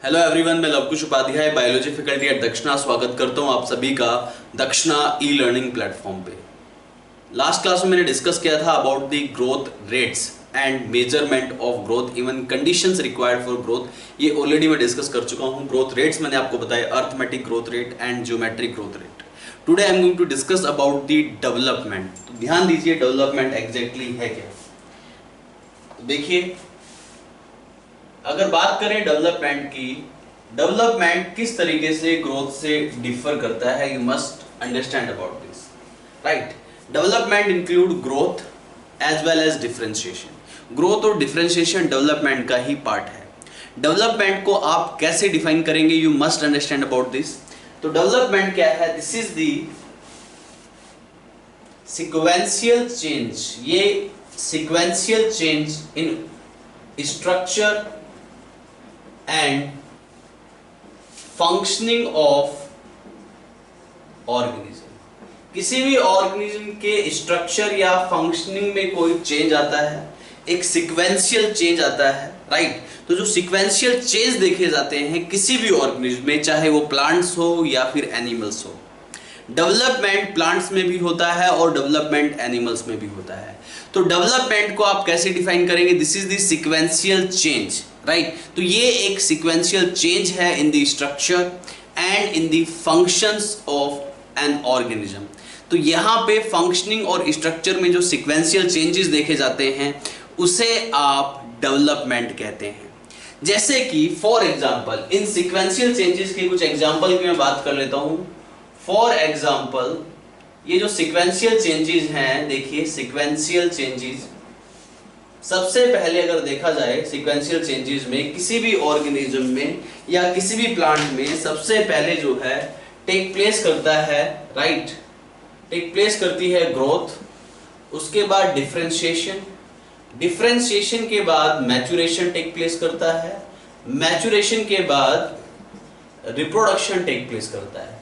Hello everyone, मैं Lavkush Upadhyay biology faculty at Dakshina स्वागत करता हूं आप सभी का दक्षिणा ई लर्निंग प्लेटफॉर्म पे। लास्ट क्लास में मैंने डिस्कस किया था about the growth rates and measurement of growth, even conditions required for growth. ये ऑलरेडी मैं डिस्कस कर चुका हूं। ग्रोथ रेट्स मैंने आपको बताया, arithmetic growth rate and geometric growth rate. Today I am going to discuss about the development. तो ध्यान दीजिए, डेवलपमेंट एग्जैक्टली है क्या। तो देखिए, अगर बात करें डेवलपमेंट की, डेवलपमेंट किस तरीके से ग्रोथ से डिफर करता है, you must understand about this, right. Development include growth as well as differentiation. Growth और डिफरेंशिएशन डेवलपमेंट का ही पार्ट है। डेवलपमेंट को आप कैसे डिफाइन करेंगे, you must understand about this. तो डेवलपमेंट क्या है? This is the sequential change. ये sequential change in structure and functioning of organism। किसी भी ऑर्गेनिज्म के स्ट्रक्चर या फंक्शनिंग में कोई चेंज आता है, एक सीक्वेंशियल चेंज आता है, राइट। तो जो सीक्वेंशियल चेंज देखे जाते हैं किसी भी ऑर्गेनिज्म में, चाहे वो प्लांट्स हो या फिर एनिमल्स हो। डेवलपमेंट प्लांट्स में भी होता है और डेवलपमेंट एनिमल्स में भी होता है। तो डेवलपमेंट को आप कैसे डिफाइन करेंगे? This is the sequential change, right. तो ये एक सीक्वेंशियल चेंज है इन the structure and in the functions of an organism. तो यहाँ पे फंक्शनिंग और स्ट्रक्चर में जो सीक्वेंशियल चेंजेस देखे जाते हैं उसे आप डेवलपमेंट कहते हैं। जैसे कि for example, in sequential changes के कुछ एग्जांपल की मैं बात कर लेता हूँ। फॉर एग्जाम्पल, ये जो सीक्वेंशियल चेंजेस हैं, देखिए सीक्वेंशियल चेंजेस, सबसे पहले अगर देखा जाए सीक्वेंशियल चेंजेस में किसी भी ऑर्गेनिज्म में या किसी भी प्लांट में, सबसे पहले जो है टेक प्लेस करता है, राइट, टेक प्लेस करती है ग्रोथ। उसके बाद डिफरेंशिएशन, डिफरेंशिएशन के बाद मैच्योरेशन टेक प्लेस करता है। मैच्योरेशन के बाद रिप्रोडक्शन टेक प्लेस करता है।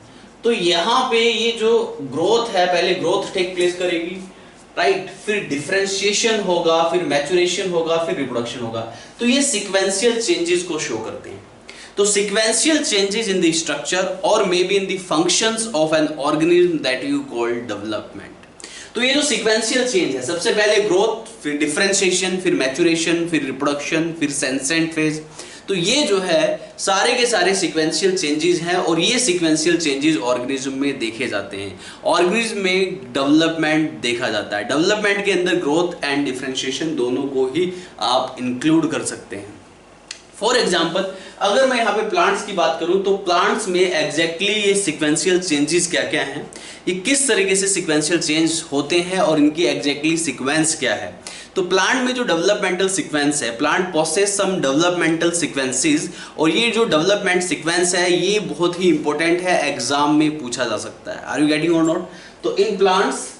तो यहाँ पे ये जो ग्रोथ है, पहले ग्रोथ टेक प्लेस करेगी, राइट, फिर डिफरेंशिएशन होगा, फिर मैच्योरेशन होगा, फिर रिप्रोडक्शन होगा। तो ये सीक्वेंशियल चेंजेस को शो करते हैं। तो sequential changes in the structure और may be in the functions of an organism that you call development. तो ये जो सीक्वेंशियल चेंज है, सबसे पहले ग्रोथ, फिर डिफरेंशिएशन, फिर मैच्योरेशन, फिर रिप्रोडक्शन, फिर सेंसेंट फेज। तो ये जो है सारे के सारे सीक्वेंशियल चेंजेस हैं और ये सीक्वेंशियल चेंजेस ऑर्गेनिज्म में देखे जाते हैं। ऑर्गेनिज्म में डेवलपमेंट देखा जाता है। डेवलपमेंट के अंदर ग्रोथ एंड डिफरेंशिएशन दोनों को ही आप इंक्लूड कर सकते हैं। फॉर एग्जाम्पल, अगर मैं यहाँ पे प्लांट्स की बात करूँ तो प्लांट्स में एग्जैक्टली ये सीक्वेंशियल चेंजेस क्या क्या हैं, ये किस तरीके से सीक्वेंशियल चेंज होते हैं और इनकी एग्जैक्टली सीक्वेंस क्या है। तो प्लांट में जो डेवलपमेंटल सीक्वेंस है, प्लांट पोसेस सम डेवलपमेंटल सीक्वेंसेस, और ये जो डेवलपमेंट सीक्वेंस है ये बहुत ही इंपॉर्टेंट है, एग्जाम में पूछा जा सकता है। आर यू गेटिंग और नॉट? तो इन प्लांट्स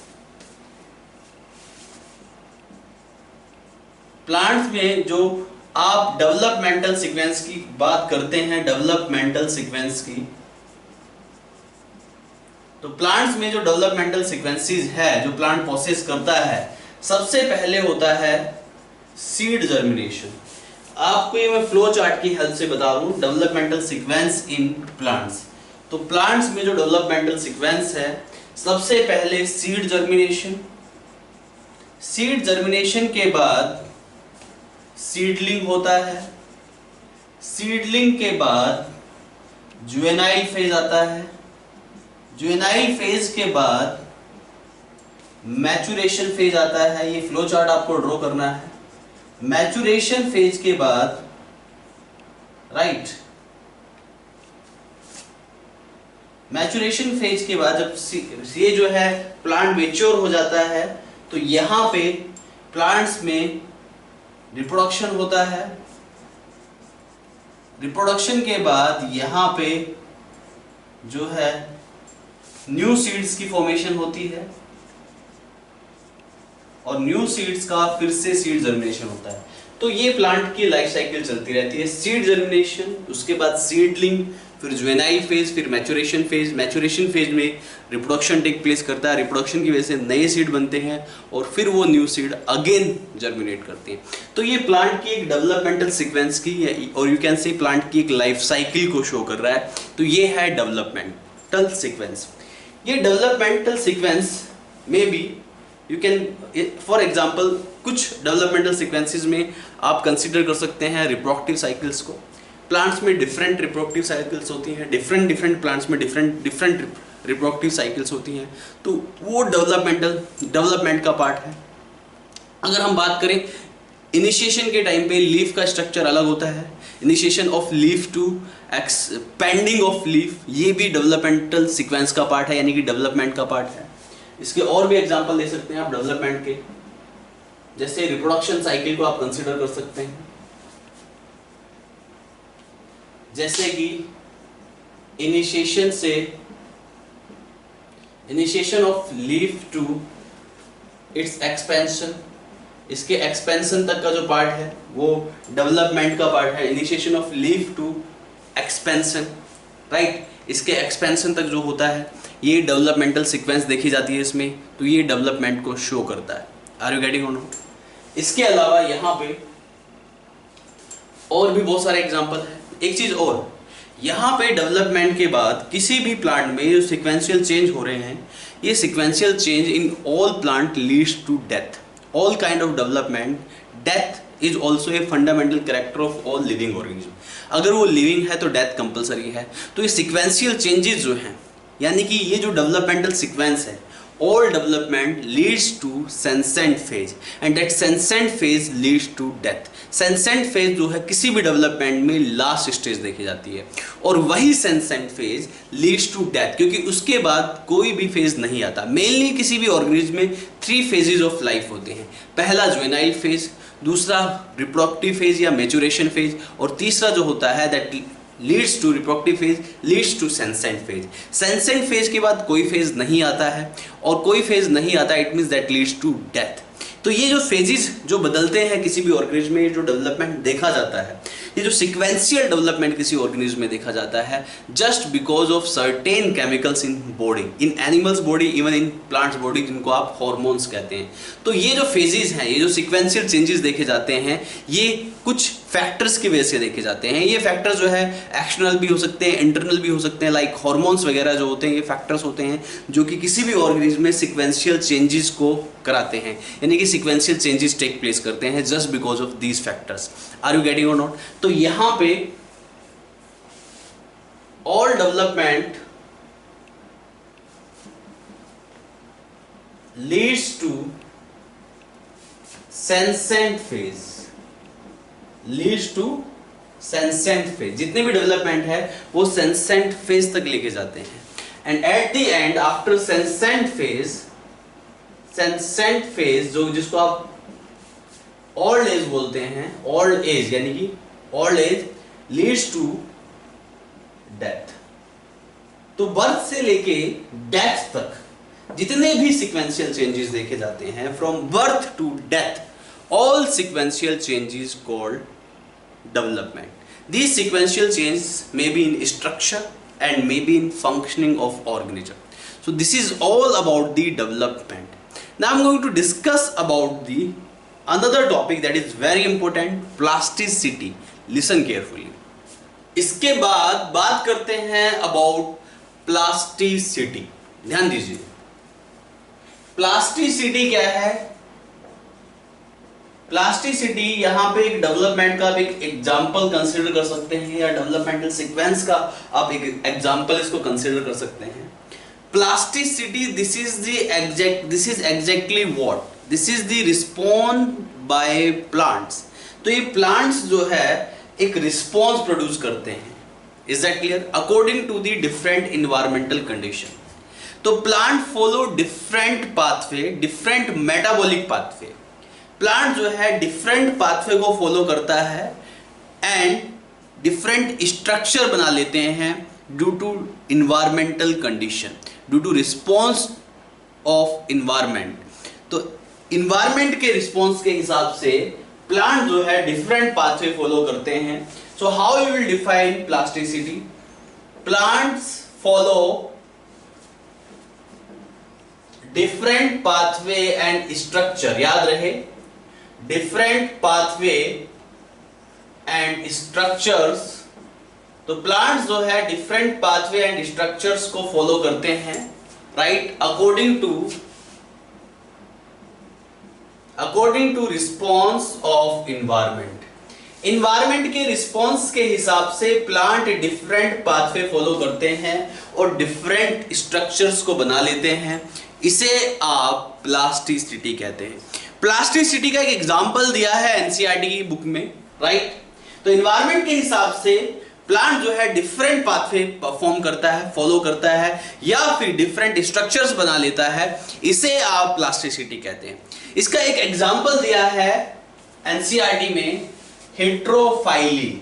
में जो आप डेवलपमेंटल सीक्वेंस की बात करते हैं, डेवलपमेंटल सीक्वेंस की, तो प्लांट्स में जो डेवलपमेंटल सीक्वेंसेस है जो प्लांट प्रोसेस करता है, सबसे पहले होता है सीड जर्मिनेशन। आपको ये मैं फ्लो चार्ट की हेल्प से बता दूं डेवलपमेंटल सीक्वेंस इन प्लांट्स। तो प्लांट्स में जो डेवलपमेंटल सीक्वेंस है, सबसे पहले सीड जर्मिनेशन, सीड जर्मिनेशन के बाद सीडलिंग होता है, सीडलिंग के बाद जुवेनाइल फेज आता है, जुवेनाइल फेज के बाद मैच्योरेशन फेज आता है। ये फ्लो चार्ट आपको ड्रॉ करना है। मैच्योरेशन फेज के बाद, राइट, मैच्योरेशन फेज के बाद जब ये जो है प्लांट मैच्योर हो जाता है तो यहां पे प्लांट्स में रिप्रोडक्शन होता है। रिप्रोडक्शन के बाद यहां पे जो है न्यू सीड्स की फॉर्मेशन होती है और न्यू सीड्स का फिर से सीड जर्मिनेशन होता है। तो ये प्लांट की लाइफ साइकिल चलती रहती है, सीड जर्मिनेशन, उसके बाद सीडलिंग, फिर जुवेनाइल फेज, फिर मैचुरेशन फेज। मैचुरेशन फेज में रिप्रोडक्शन टेक प्लेस करता है, रिप्रोडक्शन की वजह से नए सीड बनते हैं और फिर वो न्यू सीड अगेन जर्मिनेट करते हैं। तो ये प्लांट की एक डेवलपमेंटल सीक्वेंस की, और यू कैन से प्लांट की एक लाइफ साइकिल को शो कर रहा है। तो ये है डेवलपमेंटल सीक्वेंस। ये डेवलपमेंटल सीक्वेंस में भी यू कैन फॉर एग्जाम्पल कुछ डेवलपमेंटल सीक्वेंसेस में आप कंसिडर कर सकते हैं रिप्रोडक्टिव साइकिल्स को। प्लांट्स में डिफरेंट रिप्रोडक्टिव साइकिल्स होती हैं, डिफरेंट प्लांट्स में डिफरेंट रिप्रोडक्टिव साइकिल्स होती हैं, तो वो डेवलपमेंट का पार्ट है। अगर हम बात करें इनिशिएशन के टाइम पे लीफ का स्ट्रक्चर अलग होता है, initiation of leaf to expanding of leaf, ये भी डेवलपमेंटल सीक्वेंस का पार्ट है, यानी कि डेवलपमेंट का पार्ट है। इसके और भी एग्जांपल दे सकते हैं आप डेवलपमेंट के, जैसे रिप्रोडक्शन साइकिल को आप कंसीडर कर सकते हैं, जैसे कि initiation of leaf to its expansion, इसके एक्सपेंशन तक का जो पार्ट है वो डेवलपमेंट का पार्ट है। Initiation of leaf to expansion, right, इसके एक्सपेंशन तक जो होता है ये डेवलपमेंटल सीक्वेंस देखी जाती है इसमें, तो ये डेवलपमेंट को शो करता है। आर यू गेटिंग और नॉट? इसके अलावा यहाँ पे और भी बहुत सारे एग्जांपल हैं। एक चीज और, यहाँ पे डेवलपमेंट के बाद किसी भी प्लांट में जो सिक्वेंशियल चेंज हो रहे हैं, ये sequential change in all plant leads to death. All kind of development, death is also a fundamental character of all living organism. अगर वो लिविंग है तो डेथ कंपलसरी है। तो ये सिक्वेंशियल चेंजेस जो हैं, यानी कि ये जो डेवलपमेंटल सीक्वेंस है, all development leads to senescent phase and that senescent phase leads to death। senescent phase जो है किसी भी डेवलपमेंट में लास्ट स्टेज देखी जाती है, और वही senescent phase leads to death, क्योंकि उसके बाद कोई भी फेज नहीं आता। मेनली किसी भी ऑर्गेनिज्म में 3 phases ऑफ लाइफ होते हैं। पहला जुवेनाइल फेज, दूसरा रिप्रोडक्टिव फेज या मैच्योरेशन फेज, और तीसरा जो होता है that leads to reproductive phase, leads to senescent phase. Senescent phase के बाद कोई फेज नहीं आता है, और कोई फेज नहीं आता, it means that leads to death. तो ये जो फेजेस जो बदलते हैं किसी भी ऑर्गेनिज्म में, जो डेवलपमेंट देखा जाता है, ये जो सिक्वेंशियल डेवलपमेंट किसी ऑर्गेनिज्म में देखा जाता है, just because of certain chemicals in body, in animals body, even in plants body, जिनको आप हॉर्मोन्स कहते हैं। तो ये जो फेजेस हैं, ये जो सिक्वेंशियल चेंजेस देखे जाते हैं, ये कुछ फैक्टर्स की वजह से देखे जाते हैं। ये फैक्टर्स जो है एक्सटर्नल भी हो सकते हैं, इंटरनल भी हो सकते हैं, लाइक हार्मोन्स वगैरह जो होते हैं, ये फैक्टर्स होते हैं जो कि किसी भी ऑर्गेनिज्म में सिक्वेंशियल चेंजेस को कराते हैं, यानी कि सिक्वेंशियल चेंजेस टेक प्लेस करते हैं just because of these factors. Are you getting और नॉट? तो यहां पे all development leads to senescent phase, leads to senescent phase. जितने भी डेवलपमेंट है वो सेंसेंट फेज तक लेके जाते हैं, and at the end after senescent phase जो जिसको आप ओल्ड एज बोलते हैं, ओल्ड एज यानी कि old age leads to death. तो बर्थ से लेके डेथ तक जितने भी सिक्वेंशियल चेंजेस देखे जाते हैं, from birth to death, all sequential changes called development. These sequential changes may be in structure and may be in functioning of organism. So this is all about the development. Now I'm going to discuss about the another topic that is very important, plasticity. Listen carefully. इसके बाद बात करते हैं about plasticity. ध्यान दीजिए, plasticity क्या है? Plasticity यहाँ पे एक डेवलपमेंट का एक एग्जांपल कंसीडर कर सकते हैं, या डेवलपमेंटल सीक्वेंस का आप एक एग्जांपल इसको कंसीडर कर सकते हैं। Plasticity, this is exactly what, this is the response by plants. तो ये प्लांट्स जो है एक रिस्पॉन्स प्रोड्यूस करते हैं, is that clear, according to the different environmental condition. तो plant follow different pathway, different metabolic pathway. Plant जो है डिफरेंट पाथवे को फॉलो करता है एंड डिफरेंट स्ट्रक्चर बना लेते हैं due to environmental condition, due to response of environment. तो इन्वायरमेंट के रिस्पॉन्स के हिसाब से प्लांट जो है डिफरेंट पाथवे फॉलो करते हैं। So how you will define plasticity? Plants follow different pathway and structure, याद रहे, डिफरेंट पाथवे एंड स्ट्रक्चर्स। तो प्लांट्स जो है डिफरेंट पाथवे एंड स्ट्रक्चर्स को फॉलो करते हैं, right, according to response of environment. Environment के रिस्पॉन्स के हिसाब से प्लांट डिफरेंट पाथवे फॉलो करते हैं और डिफरेंट स्ट्रक्चर्स को बना लेते हैं। इसे आप प्लास्टिसिटी कहते हैं। प्लास्टिसिटी का एक एग्जांपल दिया है एनसीईआरटी की बुक में, राइट। तो इन्वायरमेंट के हिसाब से प्लांट जो है डिफरेंट पाथवे परफॉर्म करता है, फॉलो करता है, या फिर डिफरेंट स्ट्रक्चर्स बना लेता है, इसे आप प्लास्टिसिटी कहते हैं। इसका एक एग्जांपल दिया है एनसीईआरटी में, heterophylly.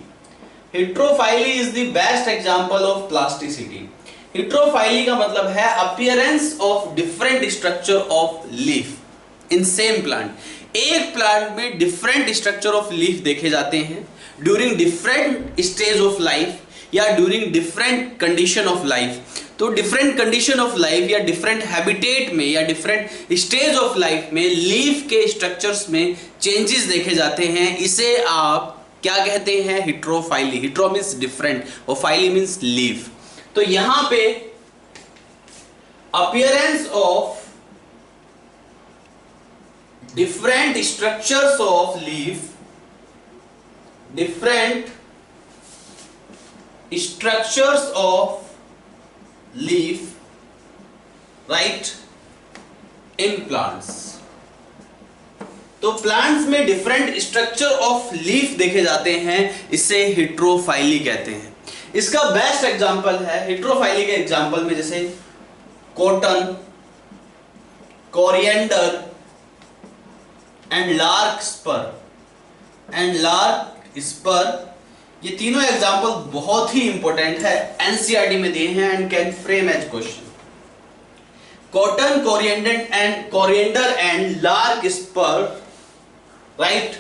Heterophylly is the best example of plasticity. Heterophylly का मतलब है appearance of different structure of leaf in same plant. एक प्लांट में डिफरेंट स्ट्रक्चर ऑफ लीफ देखे जाते हैं during different stage of life या during different condition of life. तो डिफरेंट कंडीशन ऑफ लाइफ या डिफरेंट हैबिटेट में या डिफरेंट स्टेज ऑफ लाइफ में लीफ के स्ट्रक्चर्स में चेंजेस देखे जाते हैं। इसे आप क्या कहते हैं? हेट्रोफाइली। हेट्रो मींस डिफरेंट और फाइली मींस लीफ। तो यहां पे appearance of different structures of leaf, different structures of leaf, right, in plants. तो प्लांट्स में डिफरेंट स्ट्रक्चर ऑफ लीफ देखे जाते हैं, इसे हेट्रोफाइली कहते हैं। इसका बेस्ट एग्जांपल है हेट्रोफाइली के एग्जांपल में, जैसे cotton, coriander and larkspur. ये तीनों एग्जांपल बहुत ही इंपॉर्टेंट है, एनसीईआरटी में दिए हैं and can frame as question. Cotton, coriander and larkspur, right,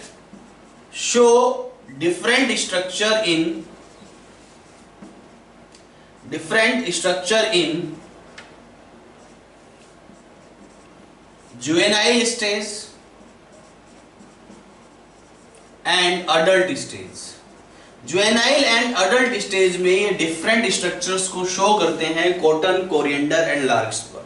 show different structure in juvenile stage and adult stage। Juvenile and adult stage में ये different structures को शो करते हैं, cotton, coriander and larkspur.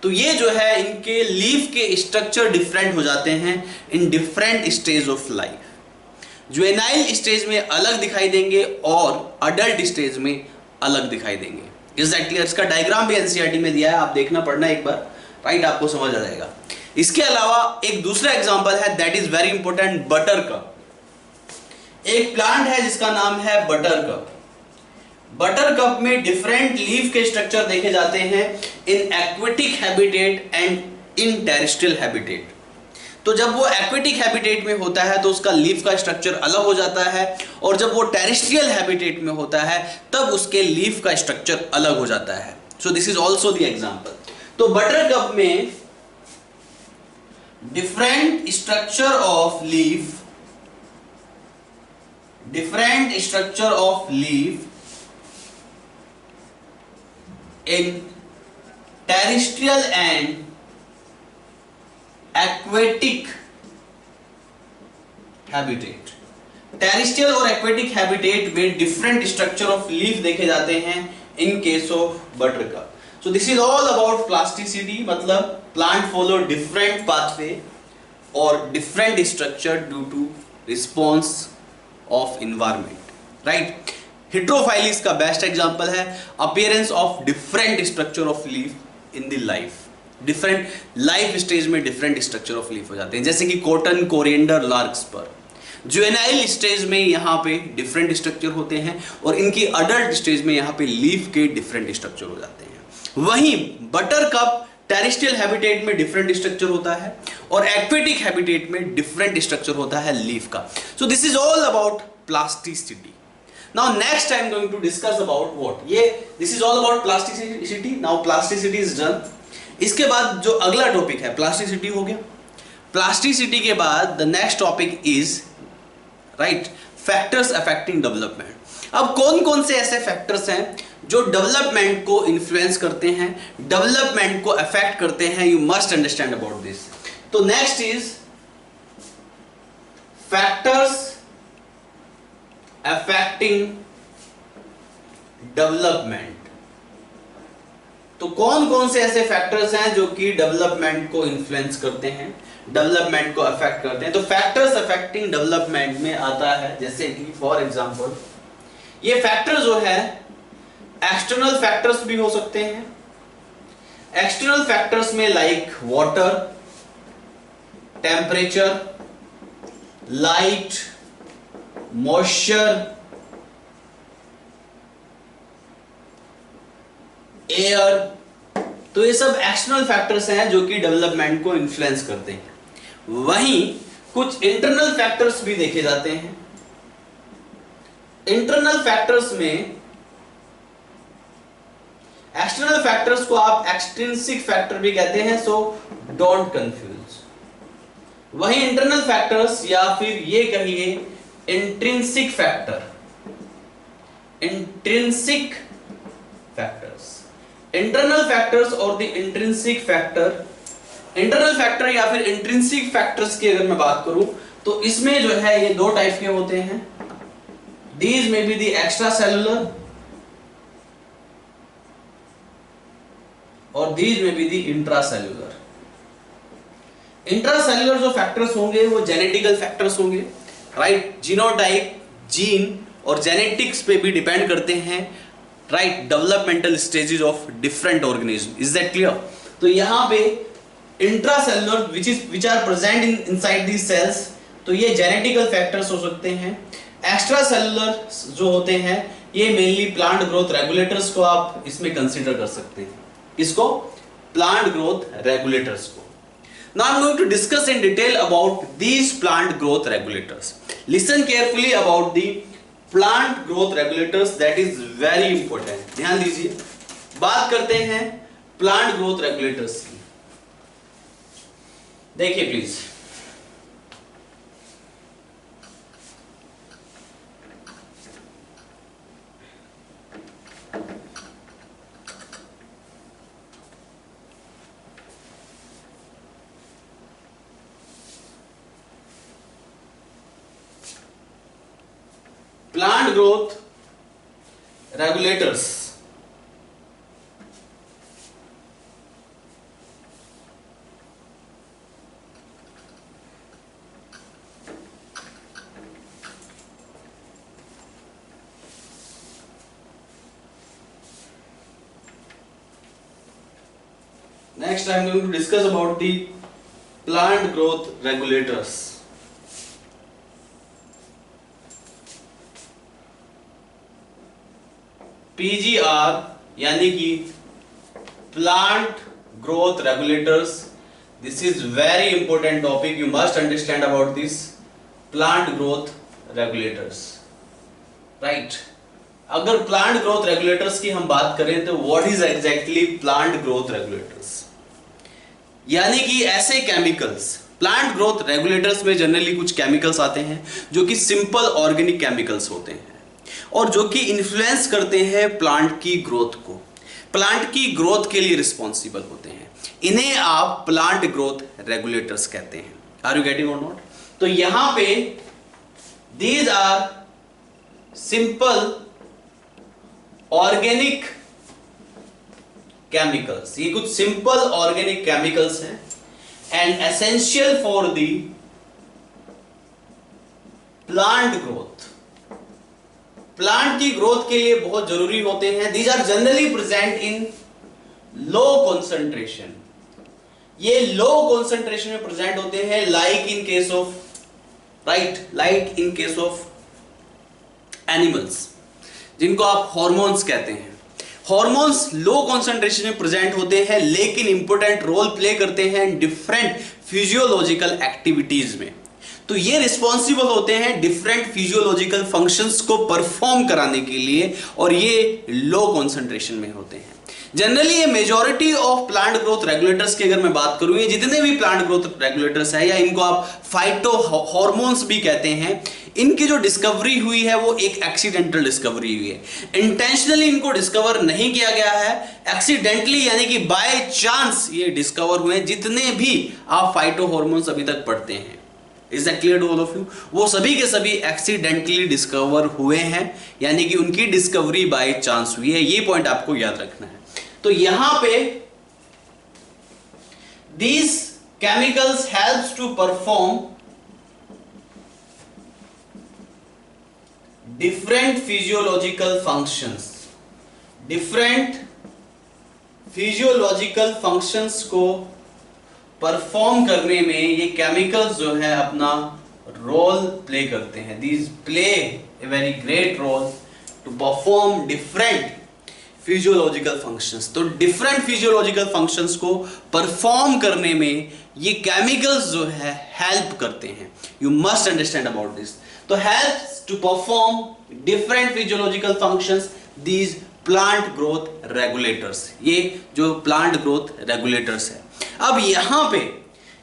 तो ये जो है इनके लीफ के स्ट्रक्चर डिफरेंट हो जाते हैं in different stage of life. Juvenile stage में अलग दिखाई देंगे और अडल्ट स्टेज में अलग दिखाई देंगे। Is that clear? इसका डायग्राम भी एनसीईआरटी में दिया है, आप देखना पड़ना एक बार, राइट, आपको समझ आ जाएगा। इसके अलावा एक दूसरा एग्जांपल है, that is very important, butter cup. एक प्लांट है जिसका नाम है बटर कप। बटर कप में डिफरेंट लीफ के स्ट्रक्चर देखे जाते हैं in aquatic habitat and in terrestrial habitat. तो जब वो एक्वेटिक हैबिटेट में होता है तो उसका लीफ का स्ट्रक्चर अलग हो जाता है, और जब वो टेरेस्ट्रियल हैबिटेट में होता है तब उसके लीफ का स्ट्रक्चर अलग हो जाता है। So this is also the example. तो बटर कप में different structure of leaf, in terrestrial and aquatic habitat। Terrestrial और एक्वेटिक हैबिटेट में डिफरेंट स्ट्रक्चर ऑफ लीफ देखे जाते हैं in case of buttercup. So this is all about plasticity, मतलब plant follow different pathway और different structure due to response of environment, right. Heterophylly का best example है, appearance of different structure of leaf in the life. Different life stage में different structure of leaf हो जाते हैं, जैसे कि cotton, coriander, larkspur. Juvenile stage में यहाँ पे डिफरेंट स्ट्रक्चर होते हैं और इनकी अडल्ट स्टेज में यहाँ पे लीफ के डिफरेंट स्ट्रक्चर हो जाते हैं। वहीं बटर कप टेरेस्ट्रियल हैबिटेट में डिफरेंट स्ट्रक्चर होता है और एक्वेटिक हैबिटेट में डिफरेंट स्ट्रक्चर होता है लीफ का। सो this is all about plasticity. Now next I am going to discuss about what? This is all about plasticity. Now plasticity is done. इसके बाद जो अगला टॉपिक है, प्लास्टिसिटी हो गया, प्लास्टिसिटी के बाद the next topic is right factors affecting development. अब कौन कौन से ऐसे फैक्टर्स हैं जो डेवलपमेंट को इन्फ्लुएंस करते हैं, डेवलपमेंट को अफेक्ट करते हैं, you must understand about this. तो next is factors affecting development. तो कौन कौन से ऐसे फैक्टर्स हैं जो कि डेवलपमेंट को इन्फ्लुएंस करते हैं, डेवलपमेंट को अफेक्ट करते हैं। तो फैक्टर्स अफेक्टिंग डेवलपमेंट में आता है जैसे कि फॉर एग्जांपल ये फैक्टर जो है एक्सटर्नल फैक्टर्स भी हो सकते हैं। एक्सटर्नल फैक्टर्स में like water, temperature, light, moisture, air. तो ये सब एक्सटर्नल फैक्टर्स हैं जो कि डेवलपमेंट को इन्फ्लुएंस करते हैं। वहीं कुछ इंटरनल फैक्टर्स भी देखे जाते हैं। इंटरनल फैक्टर्स में एक्सटर्नल फैक्टर्स को आप एक्सट्रिंसिक फैक्टर भी कहते हैं, सो डोंट कंफ्यूज। वहीं इंटरनल फैक्टर्स या फिर ये कहिए intrinsic factor, intrinsic factors, internal factors और the intrinsic factor. Internal factor या फिर इंट्रिंसिक फैक्टर्स की अगर मैं बात करूं तो इसमें जो है ये दो टाइप के होते हैं। दीज में बी द एक्स्ट्रा सेलुलर और दीज में बी द इंट्रासेल्युलर। इंट्रासेल्युलर जो फैक्टर्स होंगे वो जेनेटिकल फैक्टर्स होंगे, राइट। जीनोटाइप, जीन और जेनेटिक्स पे भी डिपेंड करते हैं, right, developmental stages of different organism. Is that clear? तो यहां पे intracellular which are present inside these cells, तो ये जेनेटिकल फैक्टर्स हो सकते हैं। एक्स्ट्रा सेलुलर जो होते हैं ये मेनली प्लांट ग्रोथ रेगुलेटर्स को आप इसमें कंसीडर कर सकते हैं। इसको प्लांट ग्रोथ रेगुलेटर्स को। Now I am going to discuss in detail about these plant growth regulators. Listen carefully about the plant growth regulators, that is very important. ध्यान दीजिए, बात करते हैं प्लांट ग्रोथ रेगुलेटर्स की। देखिए please, plant growth regulators next I am going to discuss about the plant growth regulators. PGR यानी कि plant growth regulators, this is very important topic, you must understand about this plant growth regulators, right. अगर plant growth regulators की हम बात करें तो what is exactly plant growth regulators, यानी कि ऐसे केमिकल्स, प्लांट ग्रोथ रेगुलेटर्स में जनरली कुछ केमिकल्स आते हैं जो कि सिंपल ऑर्गेनिक केमिकल्स होते हैं और जो कि इन्फ्लुएंस करते हैं प्लांट की ग्रोथ को, प्लांट की ग्रोथ के लिए रिस्पॉन्सिबल होते हैं। इन्हें आप प्लांट ग्रोथ रेगुलेटर्स कहते हैं। आर यू गेटिंग और नॉट? तो यहां पे these are simple organic chemicals, ये कुछ सिंपल ऑर्गेनिक केमिकल्स हैं and essential for the plant growth, plant की ग्रोथ के लिए बहुत जरूरी होते हैं। These are generally present in low concentration, ये लो कॉन्सेंट्रेशन में प्रेजेंट होते हैं, like in case of, right, like in case of animals जिनको आप हॉर्मोन्स कहते हैं। हॉर्मोन्स लो कॉन्सेंट्रेशन में प्रेजेंट होते हैं लेकिन इंपॉर्टेंट रोल प्ले करते हैं डिफरेंट फिजियोलॉजिकल एक्टिविटीज में। तो ये रिस्पॉन्सिबल होते हैं डिफरेंट फिजियोलॉजिकल फंक्शंस को परफॉर्म कराने के लिए और ये लो कॉन्सेंट्रेशन में होते हैं। जनरली ये majority of plant growth regulators की अगर मैं बात करूं, ये जितने भी प्लांट ग्रोथ रेगुलेटर्स है या इनको आप फाइटो हार्मोन्स भी कहते हैं, इनकी जो डिस्कवरी हुई है वो एक एक्सीडेंटल डिस्कवरी हुई है। इंटेंशनली इनको डिस्कवर नहीं किया गया है, एक्सीडेंटली यानी कि बाय चांस ये डिस्कवर हुए जितने भी आप फाइटो हार्मोन्स अभी तक पढ़ते हैं। Is that clear to all of you? वो सभी के सभी एक्सीडेंटली डिस्कवर हुए हैं, यानी कि उनकी डिस्कवरी बाय चांस हुई है। ये पॉइंट आपको याद रखना है। तो यहां पे these chemicals helps to perform different physiological functions। different physiological functions को परफॉर्म करने में ये केमिकल्स जो है अपना रोल प्ले करते हैं। these play a very great role to perform different physiological functions. तो डिफरेंट फिजियोलॉजिकल फंक्शंस को परफॉर्म करने में ये केमिकल्स जो है हेल्प करते हैं। You must understand about this. तो helps to perform different physiological functions these plant growth regulators. ये जो प्लांट ग्रोथ रेगुलेटर्स है। अब यहां पे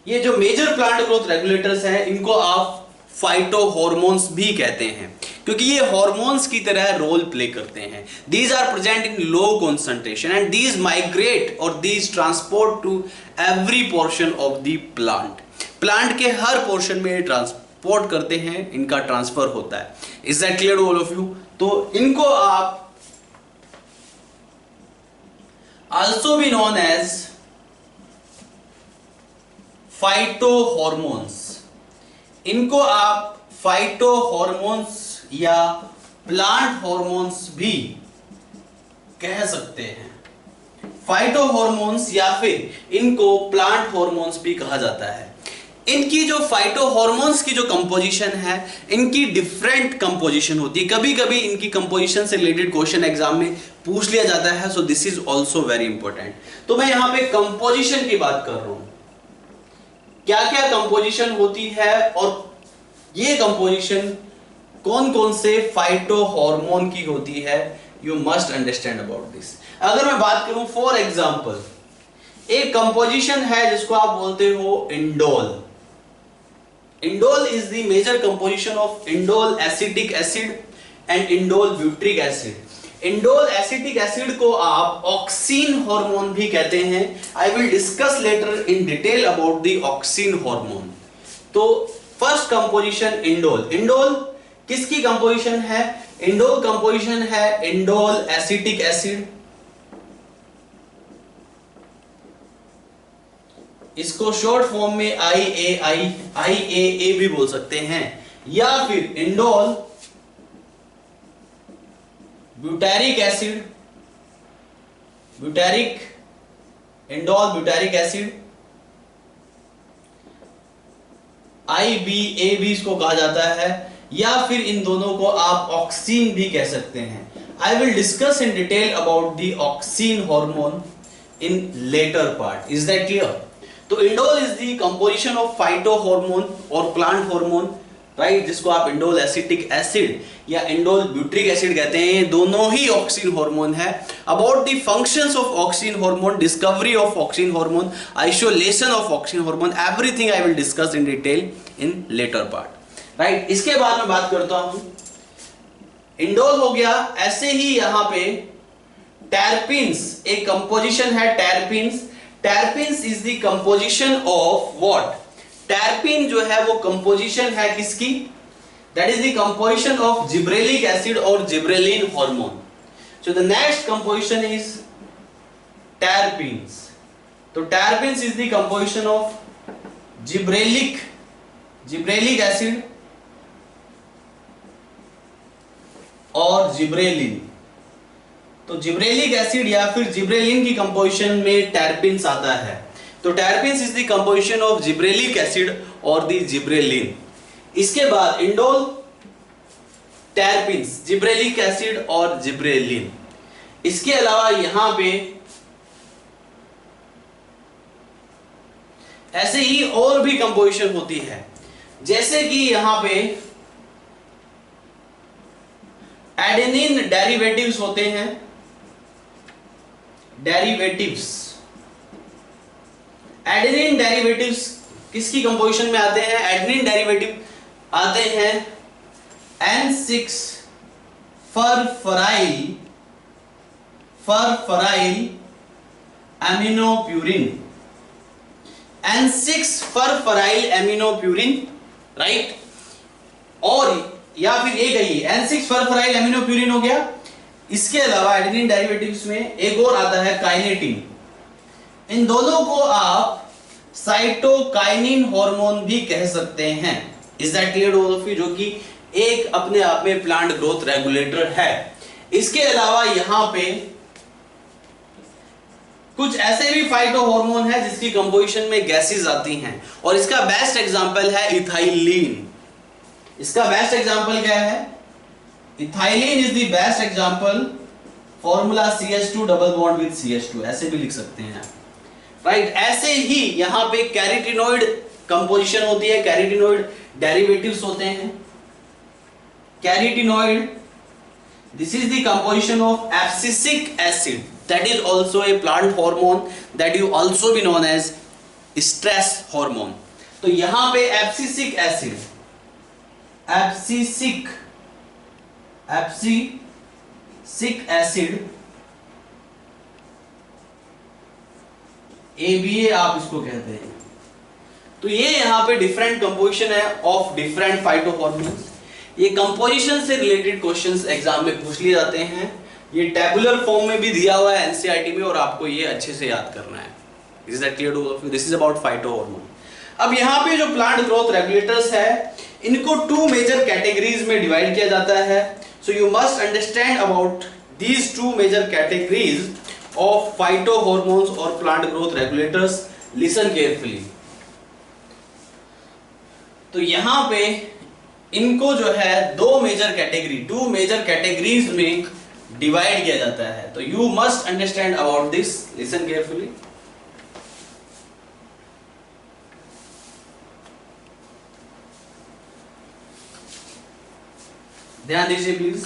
ये जो मेजर प्लांट ग्रोथ रेगुलेटर्स हैं, इनको आप फाइटो हार्मोन्स भी कहते हैं, क्योंकि ये हार्मोन्स की तरह रोल प्ले करते हैं। These are present in low concentration and these migrate और these transport to every portion of the plant. Plant के हर पोर्शन में ट्रांसपोर्ट करते हैं, इनका ट्रांसफर होता है। Is that clear to all of you? तो इनको आप also be known as phytohormones. इनको आप फाइटो हार्मोन्स या प्लांट हार्मोन्स भी कह सकते हैं। फाइटो हार्मोन्स या फिर इनको प्लांट हार्मोन्स भी कहा जाता है। इनकी जो फाइटो हार्मोन्स की जो कंपोजिशन है, इनकी डिफरेंट कंपोजिशन होती है। कभी कभी इनकी कंपोजिशन से रिलेटेड क्वेश्चन एग्जाम में पूछ लिया जाता है, so this is also very important. तो मैं यहां पे कंपोजिशन की बात कर रहा हूं, क्या क्या कंपोजिशन होती है और ये कंपोजिशन कौन कौन से फाइटो हार्मोन की होती है। You must understand about this. अगर मैं बात करूं फॉर एग्जांपल, एक कंपोजिशन है जिसको आप बोलते हो indole. Indole is the major composition of indole acetic acid and indole butyric acid. Indole acetic acid को आप ऑक्सीन हार्मोन भी कहते हैं। I will discuss later in detail about the auxin hormone. तो फर्स्ट कंपोजिशन इंडोल। इंडोल किसकी composition है? Indole composition है indole acetic acid. इसको शॉर्ट फॉर्म में IAA भी बोल सकते हैं, या फिर indole butyric acid, indole butyric acid, IBA भी इसको कहा जाता है, या फिर इन दोनों को आप ऑक्सीन भी कह सकते हैं। I will discuss in detail about the auxin hormone in later part. Is that clear? तो indole is the composition of phytohormone और प्लांट हार्मोन, राइट, जिसको आप इंडोल एसिटिक एसिड या इंडोल ब्यूट्रिक एसिड कहते हैं। ये दोनों ही ऑक्सीन हार्मोन है। About the functions of auxin hormone, discovery of auxin hormone, isolation of auxin hormone, everything I will discuss in detail in later part, right. इसके बाद मैं बात करता हूं, इंडोल हो गया। ऐसे ही यहां पे टर्पिन्स एक कंपोजिशन है, terpenes. Terpenes is the composition of what? Terpene जो है वो कंपोजिशन है किसकी? That is the composition of gibberellic acid और gibberellin hormone. So the next composition is terpenes. तो terpenes is the composition of gibberellic acid और gibberellin. तो gibberellic acid या फिर जिब्रेलिन की कंपोजिशन में टर्पिन्स आता है। तो terpenes is the composition of gibberellic acid और द जिब्रेलिन। इसके बाद इंडोल, टर्पिन्स, जिब्रेलिक एसिड और जिब्रेलिन। इसके अलावा यहां पे ऐसे ही और भी कंपोजिशन होती है, जैसे कि यहां पे एडेनिन डेरिवेटिव्स होते हैं, डेरिवेटिव्स। एडेनिन डेरिवेटिव्स किसकी कंपोजिशन में आते हैं? एडेनिन डेरिवेटिव आते हैं N6 फरफराइल एमिनोप्यूरिन। N6 फरफराइल एमिनोप्यूरिन, right. और या फिर ये कहिए N6 फरफराइल एमिनोप्यूरिन हो गया। इसके अलावा एडेनिन डेरिवेटिव्स में एक और आता है काइनेटिन। इन दोनों को आप साइटोकाइनिन हार्मोन भी कह सकते हैं। Is that clear to all of you? जो कि एक अपने आप में प्लांट ग्रोथ रेगुलेटर है। इसके अलावा यहां पे कुछ ऐसे भी फाइटो हार्मोन है जिसकी कंपोजिशन में गैसेस आती हैं, और इसका बेस्ट एग्जांपल है इथाइलिन। इसका बेस्ट एग्जांपल क्या है? Ethylene is the best example. Formula CH2 double bond with CH2, ऐसे भी लिख सकते हैं, राइट। ऐसे ही यहां पे कैरोटीनॉइड कंपोजिशन होती है, कैरोटीनॉइड डेरिवेटिव्स होते हैं। Carotenoid, this is the composition of abscisic acid, that is also a plant hormone, that you also be known as stress hormone. तो यहां पे abscisic acid, abscisic acid, ABA आप इसको कहते हैं। तो ये यहां पे डिफरेंट कंपोजिशन है ऑफ डिफरेंट फाइटोहॉर्मोन्स। ये कंपोजिशन से रिलेटेड क्वेश्चंस एग्जाम में पूछ लिए जाते हैं। ये टेबुलर फॉर्म में भी दिया हुआ है NCERT में, और आपको ये अच्छे से याद करना है। Is that clear to all of you? This is about phytohormone. अब यहाँ पे जो प्लांट ग्रोथ रेगुलेटर्स है, इनको 2 मेजर कैटेगरीज में डिवाइड किया जाता है। So you must understand about these 2 major categories of phytohormones or plant growth regulators. Listen carefully. तो यहां पे इनको जो है 2 मेजर कैटेगरीज में डिवाइड किया जाता है। तो you must understand about this. Listen carefully. ध्यान दीजिए प्लीज।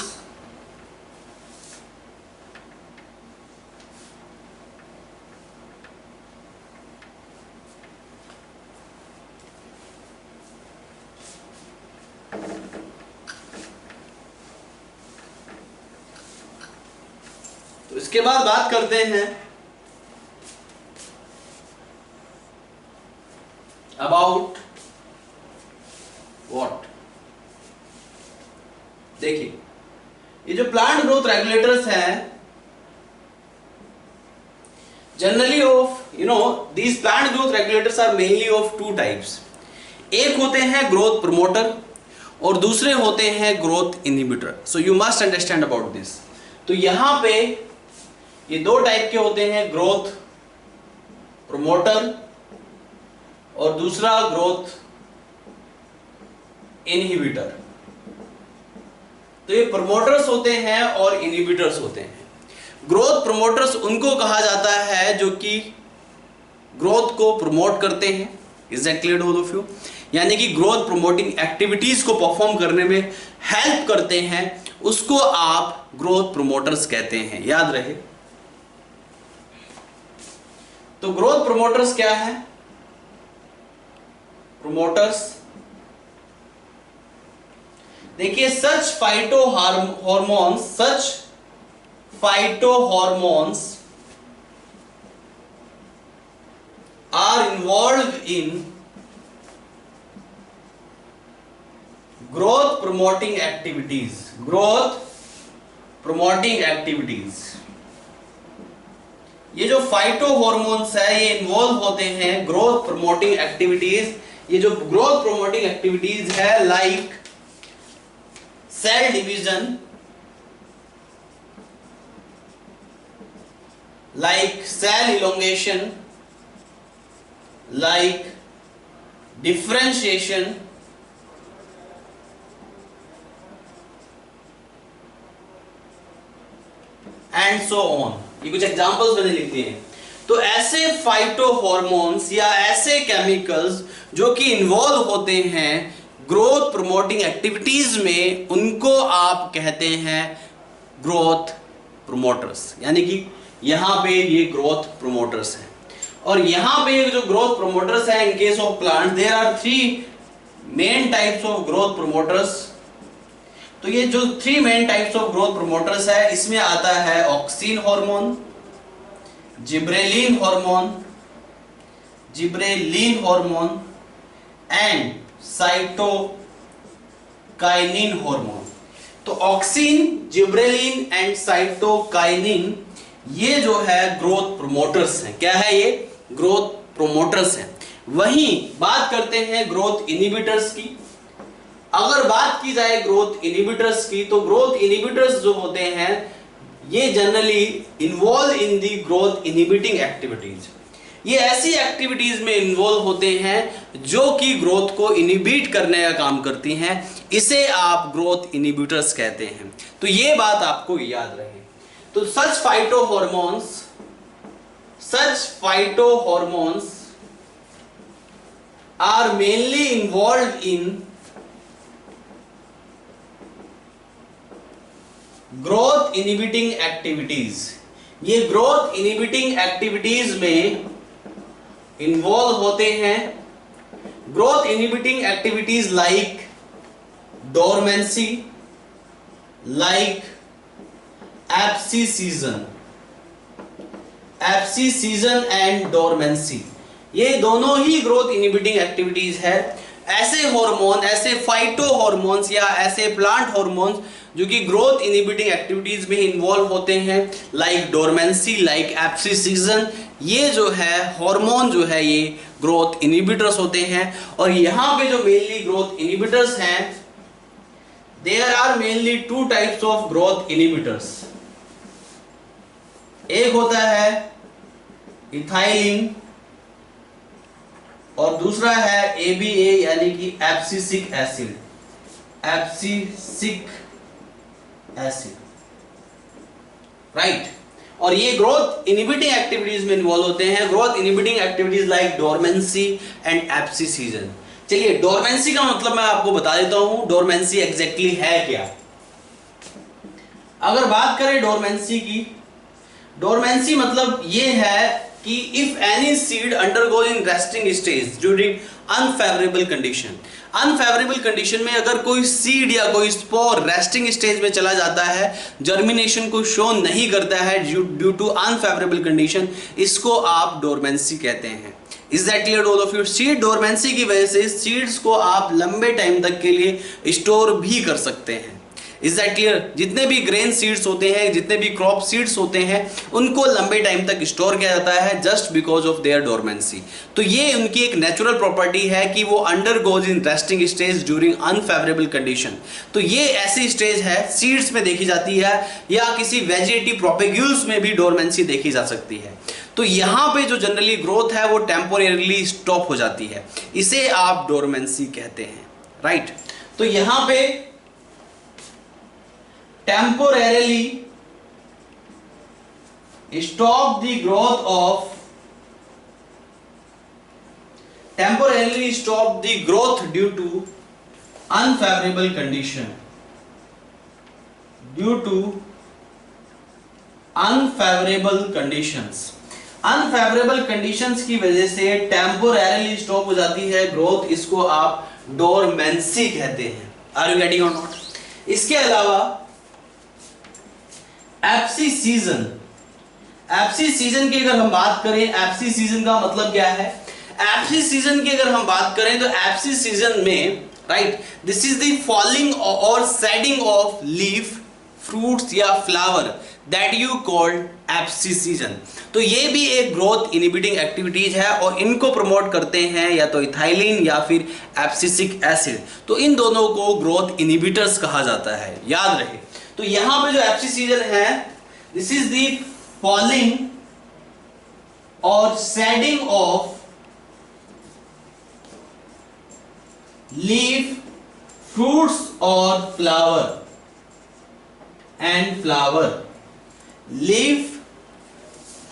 इसके बाद बात करते हैं अबाउट व्हाट। देखिए, ये जो प्लांट ग्रोथ रेगुलेटर्स हैं, generally of these plant growth regulators are mainly of 2 types. एक होते हैं ग्रोथ प्रमोटर और दूसरे होते हैं growth inhibitor. So you must understand about this. तो यहां पे ये 2 टाइप के होते हैं, ग्रोथ प्रमोटर और दूसरा ग्रोथ इनहिबिटर। तो ये प्रमोटर्स होते हैं और इनहिबिटर्स होते हैं। ग्रोथ प्रमोटर्स उनको कहा जाता है जो कि ग्रोथ को प्रमोट करते हैं। Is that clear to all of you? यानी कि ग्रोथ प्रमोटिंग एक्टिविटीज को परफॉर्म करने में हेल्प करते हैं, उसको आप ग्रोथ प्रमोटर्स कहते हैं। याद रहे। तो ग्रोथ प्रमोटर्स क्या है? प्रमोटर्स, देखिए, such phytohormones are involved in growth promoting activities. ये जो फाइटोहॉर्मोन्स है, ये इन्वॉल्व होते हैं ग्रोथ प्रमोटिंग एक्टिविटीज। ये जो ग्रोथ प्रमोटिंग एक्टिविटीज है, like cell division, like cell elongation, like differentiation, and so on। ये कुछ एग्जांपल्स मैंने लिख दिए हैं। तो ऐसे फाइटोहॉर्मोन्स या ऐसे केमिकल्स जो कि इन्वॉल्व होते हैं ग्रोथ प्रमोटिंग एक्टिविटीज में, उनको आप कहते हैं ग्रोथ प्रमोटर्स। यानी कि यहाँ पे ये ग्रोथ प्रोमोटर्स हैं। और यहाँ पे जो ग्रोथ प्रोमोटर्स हैं in case of plant there are 3 main types of growth promoters. तो ये जो 3 main types of growth promoters है, इसमें आता है auxin hormone, gibberellin hormone and cytokinin hormone. तो ऑक्सिन, जिब्रेलिन एंड साइटोकाइनिन ये जो है ग्रोथ प्रोमोटर्स हैं। क्या है ये? ग्रोथ प्रोमोटर्स हैं। वहीं बात करते हैं ग्रोथ इनहिबिटर्स की। अगर बात की जाए ग्रोथ इनहिबिटर्स की, तो ग्रोथ इनहिबिटर्स जो होते हैं ये generally involve in the growth inhibiting activities. ये ऐसी एक्टिविटीज में इन्वॉल्व होते हैं जो कि ग्रोथ को इनहिबिट करने का काम करती हैं। इसे आप ग्रोथ इनहिबिटर्स कहते हैं। तो ये बात आपको याद रहे। तो such phytohormones are mainly involved in growth inhibiting activities। ये ग्रोथ इनहिबिटिंग एक्टिविटीज में इन्वॉल्व होते हैं। Growth inhibiting activities like dormancy, like abscission and dormancy, ये दोनों ही ग्रोथ इनहिबिटिंग एक्टिविटीज है। ऐसे हार्मोन, ऐसे फाइटो हार्मोन्स या ऐसे प्लांट हार्मोन्स जो कि ग्रोथ इनहिबिटिंग एक्टिविटीज में इन्वॉल्व होते हैं, लाइक डोरमेंसी, लाइक एब्सिसीजन, ये जो है हार्मोन जो है ये ग्रोथ इनहिबिटर्स होते हैं। और यहाँ पे जो मेनली ग्रोथ इनहिबिटर्स हैं, there are mainly 2 types of growth inhibitors. एक होता है इथाइलिन और दूसरा है ABA यानी कि एब्सिसिक एसिड। राइट। और ये ग्रोथ इनहिबिटिंग एक्टिविटीज में इन्वॉल्व होते हैं। Growth inhibiting activities like dormancy and abscission. चलिए, डोरमेंसी का मतलब मैं आपको बता देता हूं। डोरमेंसी एग्जैक्टली है क्या? अगर बात करें डोरमेंसी की, डोरमेंसी मतलब ये है कि if any seed undergoes in resting stage during unfavourable condition. Unfavourable condition में अगर कोई सीड या कोई स्पोर रेस्टिंग स्टेज में चला जाता है, जर्मिनेशन को शो नहीं करता है ड्यू टू अनफेवरेबल कंडीशन, इसको आप डोरमेंसी कहते हैं। Is that clear all of you? Seed dormancy की वजह से सीड्स को आप लंबे टाइम तक के लिए स्टोर भी कर सकते हैं। Is that clear? जितने भी ग्रेन सीड्स होते हैं, जितने भी क्रॉप सीड्स होते हैं, उनको लंबे टाइम तक स्टोर किया जाता है just because of their dormancy. तो ये उनकी एक नेचुरल प्रॉपर्टी है कि वो undergoes in resting stage during unfavourable condition. तो ये ऐसी स्टेज है, सीड्स में देखी जाती है या किसी वेजिटेटिव प्रोपेग्यूल्स में भी डोरमेंसी देखी जा सकती है। तो यहाँ पे जो जनरली ग्रोथ है वो टेम्पोरेरीली स्टॉप हो जाती है, इसे आप डोरमेंसी कहते हैं। राइट। तो यहाँ पे temporarily stop the growth due to unfavorable condition, unfavorable conditions की वजह से temporarily stop हो जाती है ग्रोथ, इसको आप डोरमेंसी कहते हैं। Are you getting or not? इसके अलावा एब्सिसीजन की अगर हम बात करें, एब्सिसीजन का मतलब क्या है? एब्सिसीजन की अगर हम बात करें तो एब्सिसीजन में, right, this is the falling और शेडिंग ऑफ लीफ, फ्रूट्स या flower that you called abscission. तो ये भी एक ग्रोथ इनहिबिटिंग एक्टिविटीज है और इनको प्रमोट करते हैं या तो इथाइलिन या फिर एब्सिसिक एसिड। तो इन दोनों को ग्रोथ इनहिबिटर्स कहा जाता है, याद रहे। तो यहां पे जो एब्सिसीजन है, दिस इज द फॉलिंग और शेडिंग ऑफ लीफ, फ्रूट्स और flower and flower. Leaf,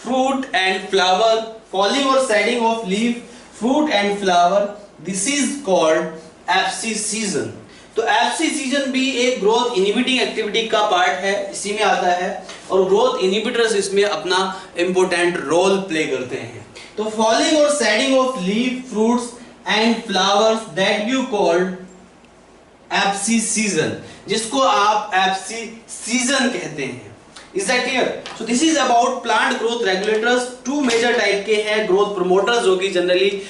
fruit and flower, falling और shedding of leaf, fruit and flower, this is called abscission. तो एफसी सीजन भी एक ग्रोथ इनहिबिटिंग एक्टिविटी का part है, इसी में आता है, और ग्रोथ इनहिबिटर्स इसमें अपना इंपॉर्टेंट रोल प्ले करते हैं। तो फॉलिंग और shedding of leaf, fruits and flowers that you called FC season, जिसको आप एफसी सीजन कहते हैं। Is that clear? So this is about plant growth regulators. Two major type के हैं ग्रोथ प्रोमोटर्स, जो कि जनरली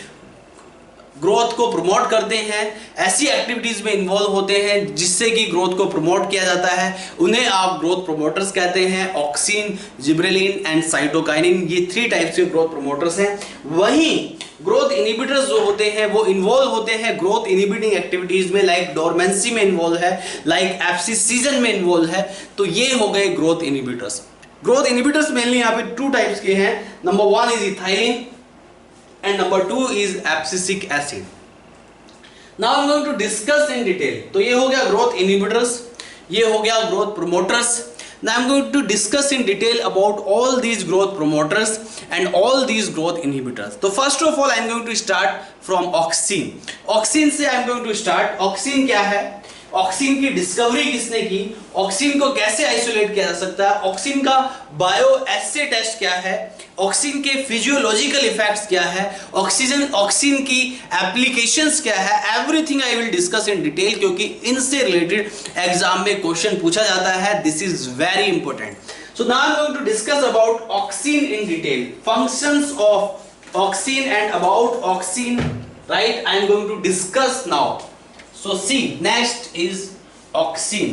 ग्रोथ को प्रमोट करते हैं, ऐसी एक्टिविटीज में इन्वॉल्व होते हैं जिससे कि ग्रोथ को प्रमोट किया जाता है, उन्हें आप ग्रोथ प्रोमोटर्स कहते हैं। ऑक्सिन, जिब्रेलिन एंड साइटोकाइनिन, ये 3 टाइप्स के ग्रोथ प्रोमोटर्स हैं। वहीं ग्रोथ इनहिबिटर्स जो होते हैं वो इन्वॉल्व होते हैं ग्रोथ इनहिबिटिंग एक्टिविटीज में, लाइक डोरमेंसी में इन्वॉल्व है, लाइक एफसी सीजन में इन्वॉल्व है। तो ये हो गए growth inhibitors. Growth inhibitors mainly यहाँ पे 2 टाइप्स के हैं। Number 1 is ethylene and number 2 is abscisic acid. Now I'm going to discuss in detail. तो ये हो गया growth inhibitors, ये हो गया growth promoters. Now I'm going to discuss in detail about all these growth promoters and all these growth inhibitors. तो first of all I'm going to start from auxin. Auxin से I'm going to start. Auxin क्या है? Auxin की discovery किसने की? Auxin को कैसे isolate किया जा सकता है? ऑक्सिन का बायो एसे टेस्ट क्या है? ऑक्सिन के फिजियोलॉजिकल इफेक्ट्स क्या है? ऑक्सिन की एप्लीकेशंस क्या है? Everything I will discuss in detail, क्योंकि इनसे रिलेटेड एग्जाम में क्वेश्चन पूछा जाता है। This is very important. So now I am going to discuss about auxin in detail, functions of auxin and about auxin, right? I am going to discuss now. So see, next is auxin.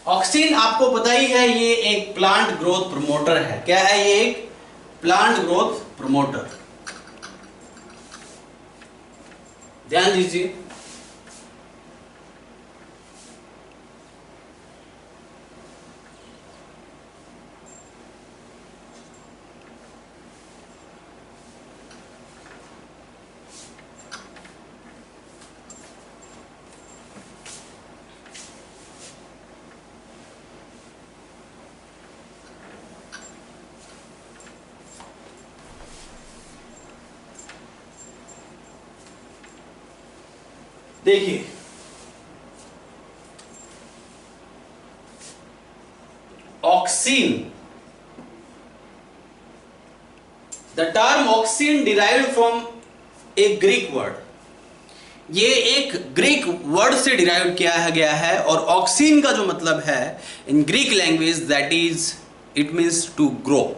Auxin आपको पता ही है, ये एक plant growth promoter है। क्या है ये? एक प्लांट ग्रोथ प्रमोटर। ध्यान दीजिए, देखिए auxin, the term auxin derived from A Greek word, ये एक ग्रीक वर्ड से डिराइव किया गया है, और ऑक्सिन का जो मतलब है in Greek language that is it means to grow.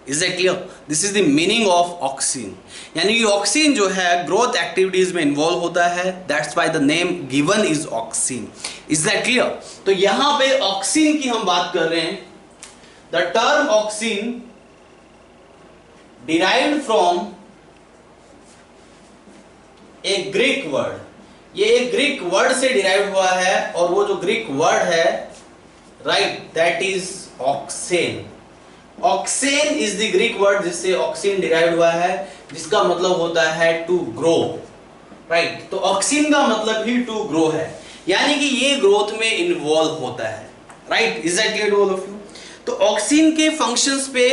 Is that clear? This is the meaning of auxin. यानी कि ऑक्सिन जो है ग्रोथ एक्टिविटीज में इन्वॉल्व होता है, that's why the name given is auxin. Is that clear? तो यहां पे ऑक्सिन की हम बात कर रहे हैं। The term auxin derived from A Greek word, ये एक ग्रीक वर्ड से डिराइव हुआ है, और वो जो ग्रीक वर्ड है, right, that is auxein. Auxein is the Greek word जिससे ऑक्सिन डिराइव हुआ है, जिसका मतलब होता है टू ग्रो, राइट? तो ऑक्सिन का मतलब ही टू ग्रो है, यानी कि ये ग्रोथ में इन्वॉल्व होता है, right? Is that clear to all of you? तो ऑक्सिन के फंक्शंस पे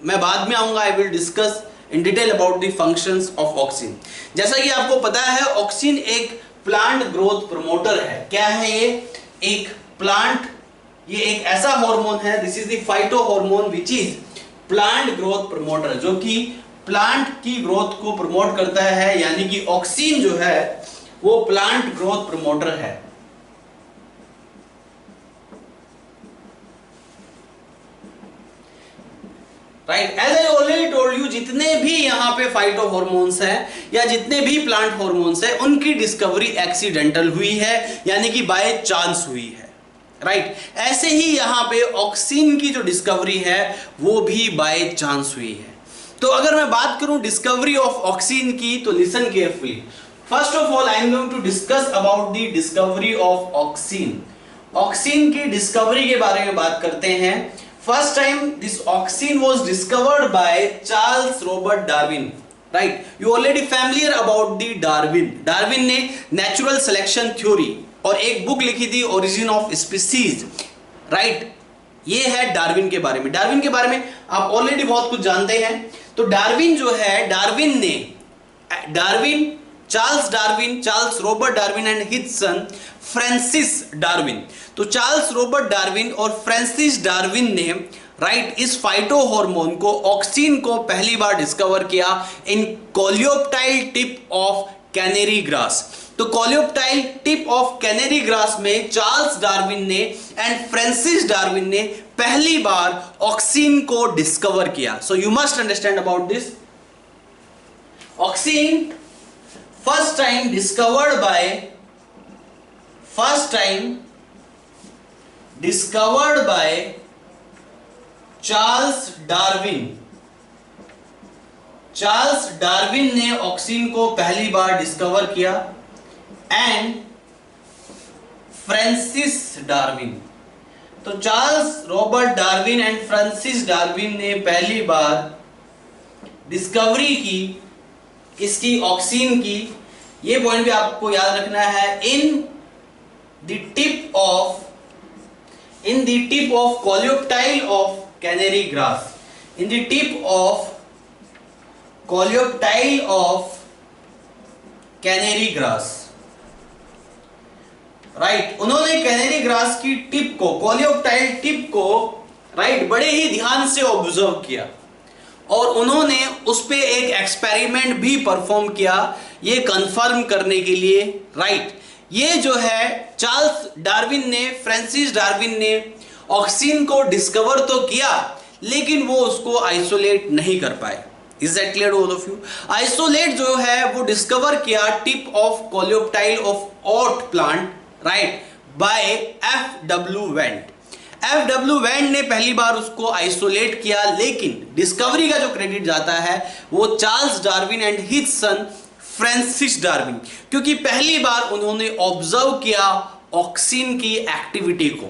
मैं बाद में आऊंगा, I will discuss in detail about the functions of auxin. जैसा कि आपको पता है, ऑक्सिन एक प्लांट ग्रोथ प्रमोटर है। क्या है ये? एक प्लांट, ये एक ऐसा हार्मोन है, this is the phyto hormone which is plant growth promoter, जो कि प्लांट की ग्रोथ को प्रमोट करता है। यानी कि ऑक्सिन जो है वो प्लांट ग्रोथ प्रमोटर है। Right, as I already told you, जितने भी यहाँ पे फाइटो हॉर्मोन्स हैं या जितने भी प्लांट हॉर्मोन्स हैं, उनकी डिस्कवरी एक्सीडेंटल हुई है, यानी कि बाय चांस हुई है, राइट? ऐसे ही यहाँ पे ऑक्सिन की जो डिस्कवरी है वो भी बाय चांस हुई है। तो अगर मैं बात करूं डिस्कवरी ऑफ ऑक्सिन की, तो listen carefully. First of all I am going to discuss about the discovery of auxin. Auxin की डिस्कवरी के बारे में बात करते हैं। First time this auxin was discovered by Charles Robert Darwin, right? You already familiar about the Darwin. Darwin ने natural selection theory और एक बुक लिखी थी, ओरिजिन ऑफ स्पीसीज, राइट? ये है डार्विन के बारे में। डार्विन के बारे में आप ऑलरेडी बहुत कुछ जानते हैं। तो डार्विन जो है, Darwin Charles Darwin, Charles Robert Darwin and his son Francis Darwin. तो चार्ल्स रॉबर्ट डार्विन और फ्रांसिस डार्विन ने राइट इस फाइटो हार्मोन को, ऑक्सिन को पहली बार डिस्कवर किया in coleoptile tip of canary grass. तो coleoptile tip of canary grass में चार्ल्स डार्विन ने एंड फ्रांसिस डार्विन ने पहली बार ऑक्सिन को डिस्कवर किया। So you must understand about this. Auxin first time discovered by Charles Darwin. Charles Darwin ने auxin को पहली बार डिस्कवर किया एंड फ्रांसिस डार्विन। तो Charles Robert Darwin and Francis Darwin ने पहली बार डिस्कवरी की इसकी, ऑक्सिन की। ये पॉइंट भी आपको याद रखना है। In the tip of coleoptile of canary grass, in the tip of coleoptile of canary grass, right. उन्होंने कैनेरी ग्रास की टिप को, कोलियोप्टाइल टिप को राइट बड़े ही ध्यान से ऑब्जर्व किया और उन्होंने उस पे एक एक्सपेरिमेंट भी परफॉर्म किया ये कंफर्म करने के लिए, राइट। ये जो है चार्ल्स डार्विन ने, फ्रांसिस डार्विन ने ऑक्सिन को डिस्कवर तो किया लेकिन वो उसको आइसोलेट नहीं कर पाए। Is that clear to all of you? Isolate जो है वो डिस्कवर किया tip of coleoptile of oat plant, right, by F.W. Went. F.W. Went ने पहली बार उसको आइसोलेट किया, लेकिन डिस्कवरी का जो क्रेडिट जाता है वो Charles Darwin and his son Francis Darwin, क्योंकि पहली बार उन्होंने ऑब्जर्व किया ऑक्सिन की एक्टिविटी को,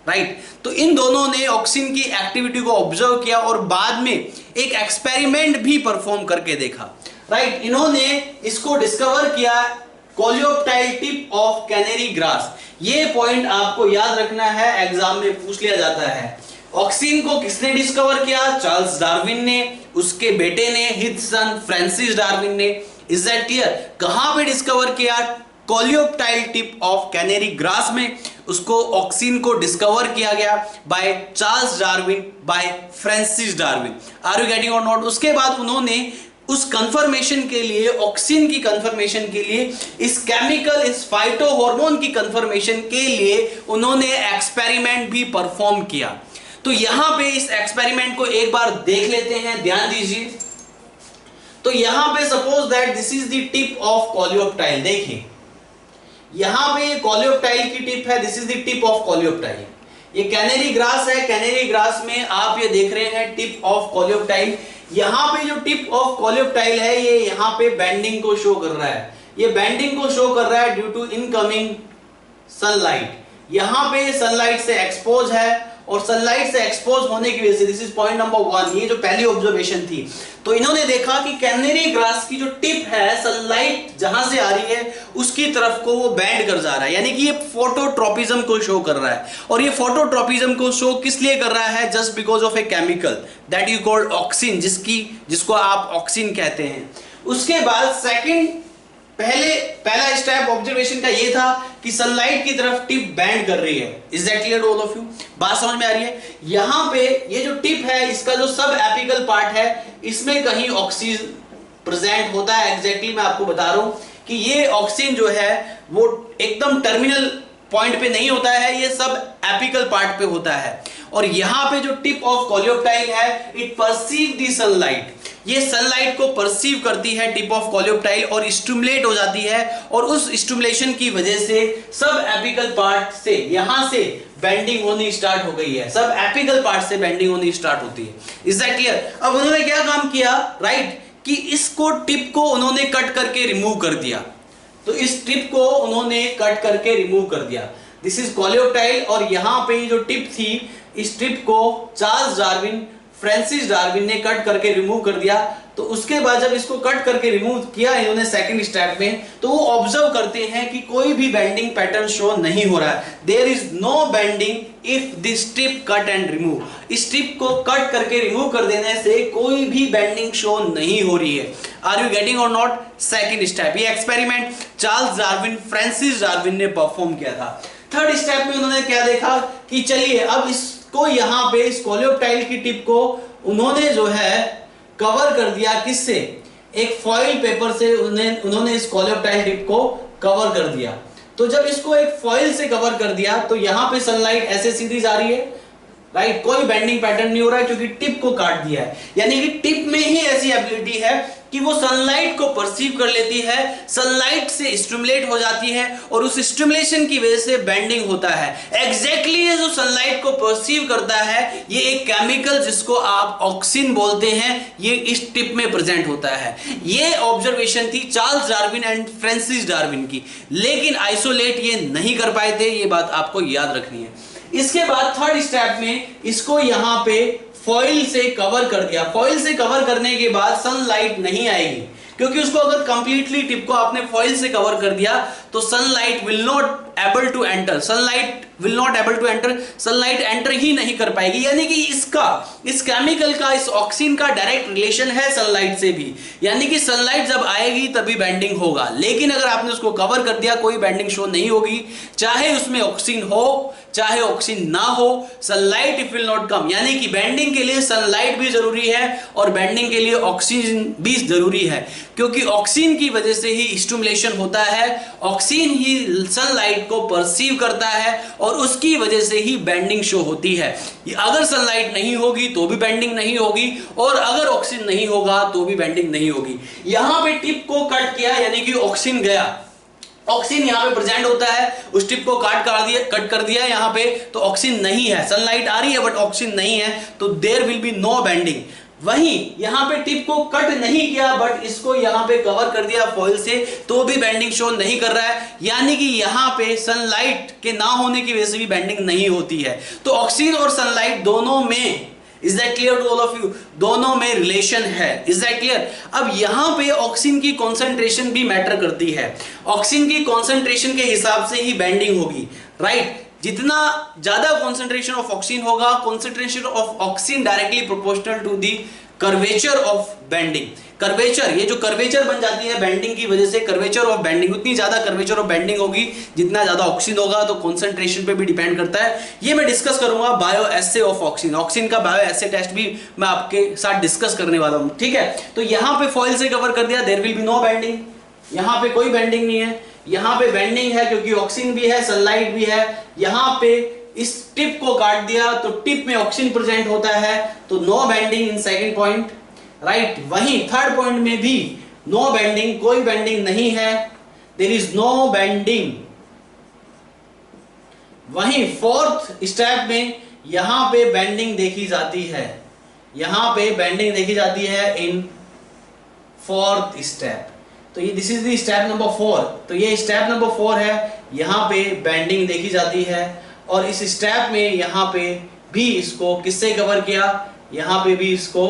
राइट। तो इन दोनों ने ऑक्सिन की एक्टिविटी को ऑब्जर्व किया और बाद में एक एक्सपेरिमेंट भी परफॉर्म करके देखा, राइट। इन्होंने इसको डिस्कवर किया coleoptile tip of canary grass. ये पॉइंट आपको याद रखना है, एग्जाम में पूछ लिया जाता है। ऑक्सिन को किसने डिस्कवर किया? चार्ल्स डार्विन ने, उसके बेटे ने, हिज सन फ्रांसिस डार्विन ने। Is that clear? कहां पे डिस्कवर किया? Coleoptile tip of canary grass में उसको ऑक्सिन को डिस्कवर किया गया by Charles Darwin, by Francis Darwin. Are you getting और नॉट? उसके बाद उन्होंने उस कंफर्मेशन के लिए, ऑक्सिन की कंफर्मेशन के लिए, इस केमिकल, इस फाइटो हार्मोन की कंफर्मेशन के लिए उन्होंने एक्सपेरिमेंट भी परफॉर्म किया। तो यहां पे इस एक्सपेरिमेंट को एक बार देख लेते हैं, ध्यान दीजिए। तो यहां पे suppose that this is the tip of coleoptile. देखिए यहां पे कोलियोप्टाइल की टिप है, this is the tip of coleoptile. ये कैनेरी ग्रास है, कैनेरी ग्रास में आप ये देख रहे हैं टिप ऑफ कोलियोप्टाइल। यहां पे जो टिप ऑफ कोलियोप्टाइल है ये यहां पे बेंडिंग को शो कर रहा है, ये बेंडिंग को शो कर रहा है ड्यू टू इनकमिंग सनलाइट। यहां पे सनलाइट से एक्सपोज है और सनलाइट से एक्सपोज होने की वजह से, दिस इज पॉइंट नंबर 1, ये जो पहली ऑब्जर्वेशन थी। तो इन्होंने देखा कि कैनेरी ग्रास की जो टिप है, सनलाइट जहां से आ रही है उसकी तरफ को वो बेंड कर जा रहा है, यानी कि ये फोटोट्रोपिज्म को शो कर रहा है। और ये फोटोट्रोपिज्म को शो किस लिए कर रहा है? Just because of a chemical that you called auxin, जिसको आप ऑक्सिन कहते हैं। उसके बाद सेकंड, पहला स्टेप ऑब्जर्वेशन का ये था कि सनलाइट की तरफ टिप बेंड कर रही है। Is that clear to all of you? बात समझ में आ रही है? यहां पे ये जो टिप है, इसका जो सब एपिकल पार्ट है, इसमें कहीं ऑक्सीजन प्रेजेंट होता है। एग्जैक्टली मैं आपको बता रहा हूं कि ये ऑक्सीजन जो है वो एकदम टर्मिनल पॉइंट पे नहीं होता है, ये सब एपिकल पार्ट पे होता है। और यहां पे जो टिप ऑफ कोलियोप्टाइल है, इट परसीव द सनलाइट, ये सनलाइट को परसीव करती है टिप ऑफ कोलियोप्टाइल और स्टिमुलेट हो जाती है। और उस स्टिमुलेशन की वजह से सब एपिकल पार्ट से, यहां से बेंडिंग होनी स्टार्ट हो गई है, सब एपिकल पार्ट से बेंडिंग होनी स्टार्ट होती है। Is that clear? अब उन्होंने क्या काम किया, राइट, कि इसको टिप को उन्होंने कट करके रिमूव कर दिया। तो इस टिप को उन्होंने कट करके रिमूव कर दिया। दिस इज कोलियोप्टाइल और यहां पे जो टिप थी, इस टिप को चार्ल्स डार्विन, फ्रांसिस डार्विन ने कट करके रिमूव कर दिया। तो उसके बाद जब इसको कट करके रिमूव किया इन्होंने सेकंड स्टेप में, तो वो ऑब्जर्व करते हैं कि कोई भी बेंडिंग पैटर्न शो नहीं हो रहा है। There is no bending if this strip cut and remove. इस स्ट्रिप को कट करके रिमूव कर देने से कोई भी बेंडिंग शो नहीं हो रही है। आर यू गेटिंग और नॉट? सेकंड स्टेप, ये experiment Charles Darwin, Francis Darwin ने परफॉर्म किया था। थर्ड स्टेप में उन्होंने क्या देखा कि चलिए अब इसको यहां पे इस कोलियोप्टाइल की टिप को उन्होंने जो है कवर कर दिया। किससे? एक फॉइल पेपर से उन्होंने इस कोलियोप्टाइल टिप को कवर कर दिया। तो जब इसको एक फॉइल से कवर कर दिया तो यहां पे सनलाइट ऐसे सीधी जा रही है, राइट, कोई बेंडिंग पैटर्न नहीं हो रहा है क्योंकि टिप को काट दिया है। यानी कि टिप में ही ऐसी एबिलिटी है कि वो सनलाइट को परसीव कर लेती है, सनलाइट से स्टिमुलेट हो जाती है और उस स्टिमुलेशन की वजह से बेंडिंग होता है। एग्जैक्टली ये जो सनलाइट को परसीव करता है, ये एक केमिकल जिसको आप ऑक्सिन बोलते हैं, ये इस टिप में प्रेजेंट होता है। ये ऑब्जर्वेशन थी Charles Darwin and Francis Darwin की, लेकिन आइसोलेट ये नहीं कर पाए थे, ये बात आपको याद रखनी है। इसके बाद थर्ड स्टेप में इसको यहां पे फॉइल से कवर कर दिया। फॉइल से कवर करने के बाद सनलाइट नहीं आएगी, क्योंकि उसको अगर कंप्लीटली टिप को आपने फॉइल से कवर कर दिया तो sunlight will not able to enter, sunlight enter ही नहीं कर पाएगी। यानी कि इस केमिकल का, इस ऑक्सीन का डायरेक्ट रिलेशन है सनलाइट से भी, यानी कि सनलाइट जब आएगी तभी बेंडिंग होगा। लेकिन अगर आपने उसको कवर कर दिया कोई बेंडिंग शो नहीं होगी, चाहे उसमें ऑक्सीन हो चाहे ऑक्सीन ना हो, sunlight if will not come. यानी कि बेंडिंग के लिए सनलाइट भी जरूरी है और बेंडिंग के लिए ऑक्सीजन भी जरूरी है, क्योंकि ऑक्सीन की वजह से ही स्टिमुलेशन होता है, ऑक्सीन ही सनलाइट को परसीव करता है और उसकी वजह से ही बेंडिंग शो होती है। अगर सनलाइट नहीं होगी तो भी बेंडिंग नहीं होगी और अगर ऑक्सीजन नहीं होगा तो भी बेंडिंग नहीं होगी। यहां पे टिप को कट किया यानी कि ऑक्सीन गया, ऑक्सीन यहां पे प्रेजेंट होता है, उस टिप को कट कर दिया यहां पे, तो ऑक्सीन नहीं है, सनलाइट आ रही है बट ऑक्सीन नहीं है, तो there will be no bending. वहीं यहां पे टिप को कट नहीं किया बट इसको यहां पे कवर कर दिया फॉइल से, तो भी बेंडिंग शो नहीं कर रहा है। यानी कि यहां पे सनलाइट के ना होने की वजह से भी बेंडिंग नहीं होती है। तो ऑक्सीजन और सनलाइट दोनों में, is that clear to all of you, दोनों में रिलेशन है। Is that clear? अब यहां पे ऑक्सीजन की कॉन्सेंट्रेशन भी मैटर करती है, ऑक्सीजन की कॉन्सेंट्रेशन के हिसाब से ही बेंडिंग होगी, राइट। जितना ज्यादा कॉन्सेंट्रेशन ऑफ ऑक्सीजन होगा, concentration of oxygen directly proportional to the curvature of bending. Curvature, ये जो कर्वेचर बन जाती है बेंडिंग की वजह से, कर्वेचर ऑफ बेंडिंग, उतनी ज्यादा कर्वेचर ऑफ बेंडिंग होगी जितना ज्यादा ऑक्सीजन होगा, तो कॉन्सेंट्रेशन पे भी डिपेंड करता है। ये मैं डिस्कस करूंगा bio essay of oxygen, oxygen का बायो एसे टेस्ट भी मैं आपके साथ डिस्कस करने वाला हूं, ठीक है। तो यहां पे फॉइल से कवर कर दिया, there will be no bending, यहां पे कोई बेंडिंग नहीं है, यहां पे बेंडिंग है क्योंकि ऑक्सीजन भी है, सनलाइट भी है। यहां पे इस टिप को काट दिया तो टिप में ऑक्सीजन प्रेजेंट होता है, तो no bending in second point, right. वहीं थर्ड पॉइंट में भी नो बेंडिंग, कोई बेंडिंग नहीं है, देयर इज नो बेंडिंग। वहीं फोर्थ स्टेप में यहां पे बेंडिंग देखी जाती है, यहां पे बेंडिंग देखी जाती है इन फोर्थ स्टेप। तो ये this is the step number 4, तो ये स्टेप नंबर 4 है, यहां पे बेंडिंग देखी जाती है। और इस स्टेप में यहां पे भी इसको किससे कवर किया, यहां पे भी इसको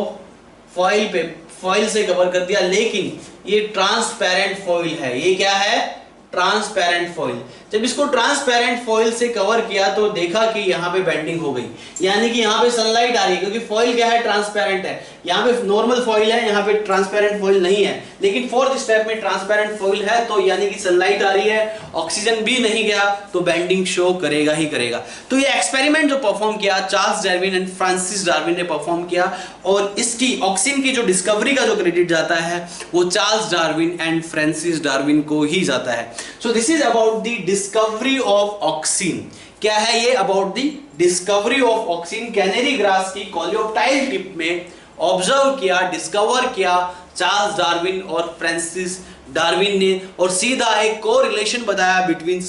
फॉइल से कवर कर दिया, लेकिन ये ट्रांसपेरेंट फॉइल है। ये क्या है? Transparent foil. जब इसको ट्रांसपेरेंट फॉइल से कवर किया तो देखा कि यहाँ पे बेंडिंग हो गई, यानी कि यहाँ पे सनलाइट आ रही है, क्योंकि फॉइल क्या है? ट्रांसपेरेंट है। यहाँ पे नॉर्मल फॉइल है, यहाँ पे ट्रांसपेरेंट फॉइल नहीं है, लेकिन फोर्थ स्टेप में ट्रांसपेरेंट फॉइल है, तो यानी कि सनलाइट आ रही है, ऑक्सीजन भी नहीं गया, तो बेंडिंग शो करेगा ही करेगा। तो ये एक्सपेरिमेंट जो परफॉर्म किया Charles Darwin and Francis Darwin ने परफॉर्म किया, और इसकी ऑक्सीजन की जो डिस्कवरी का जो क्रेडिट जाता है वो Charles Darwin and Francis Darwin को ही जाता है। So this is about the discovery of auxin. क्या है ये? About the discovery of auxin. Canary grass की कोलियोप्टाइल टिप में ऑब्जर्व किया, डिस्कवर किया चार्ल्स डार्विन और फ्रांसिस डार्विन ने, और सीधा एक कोरिलेशन बताया between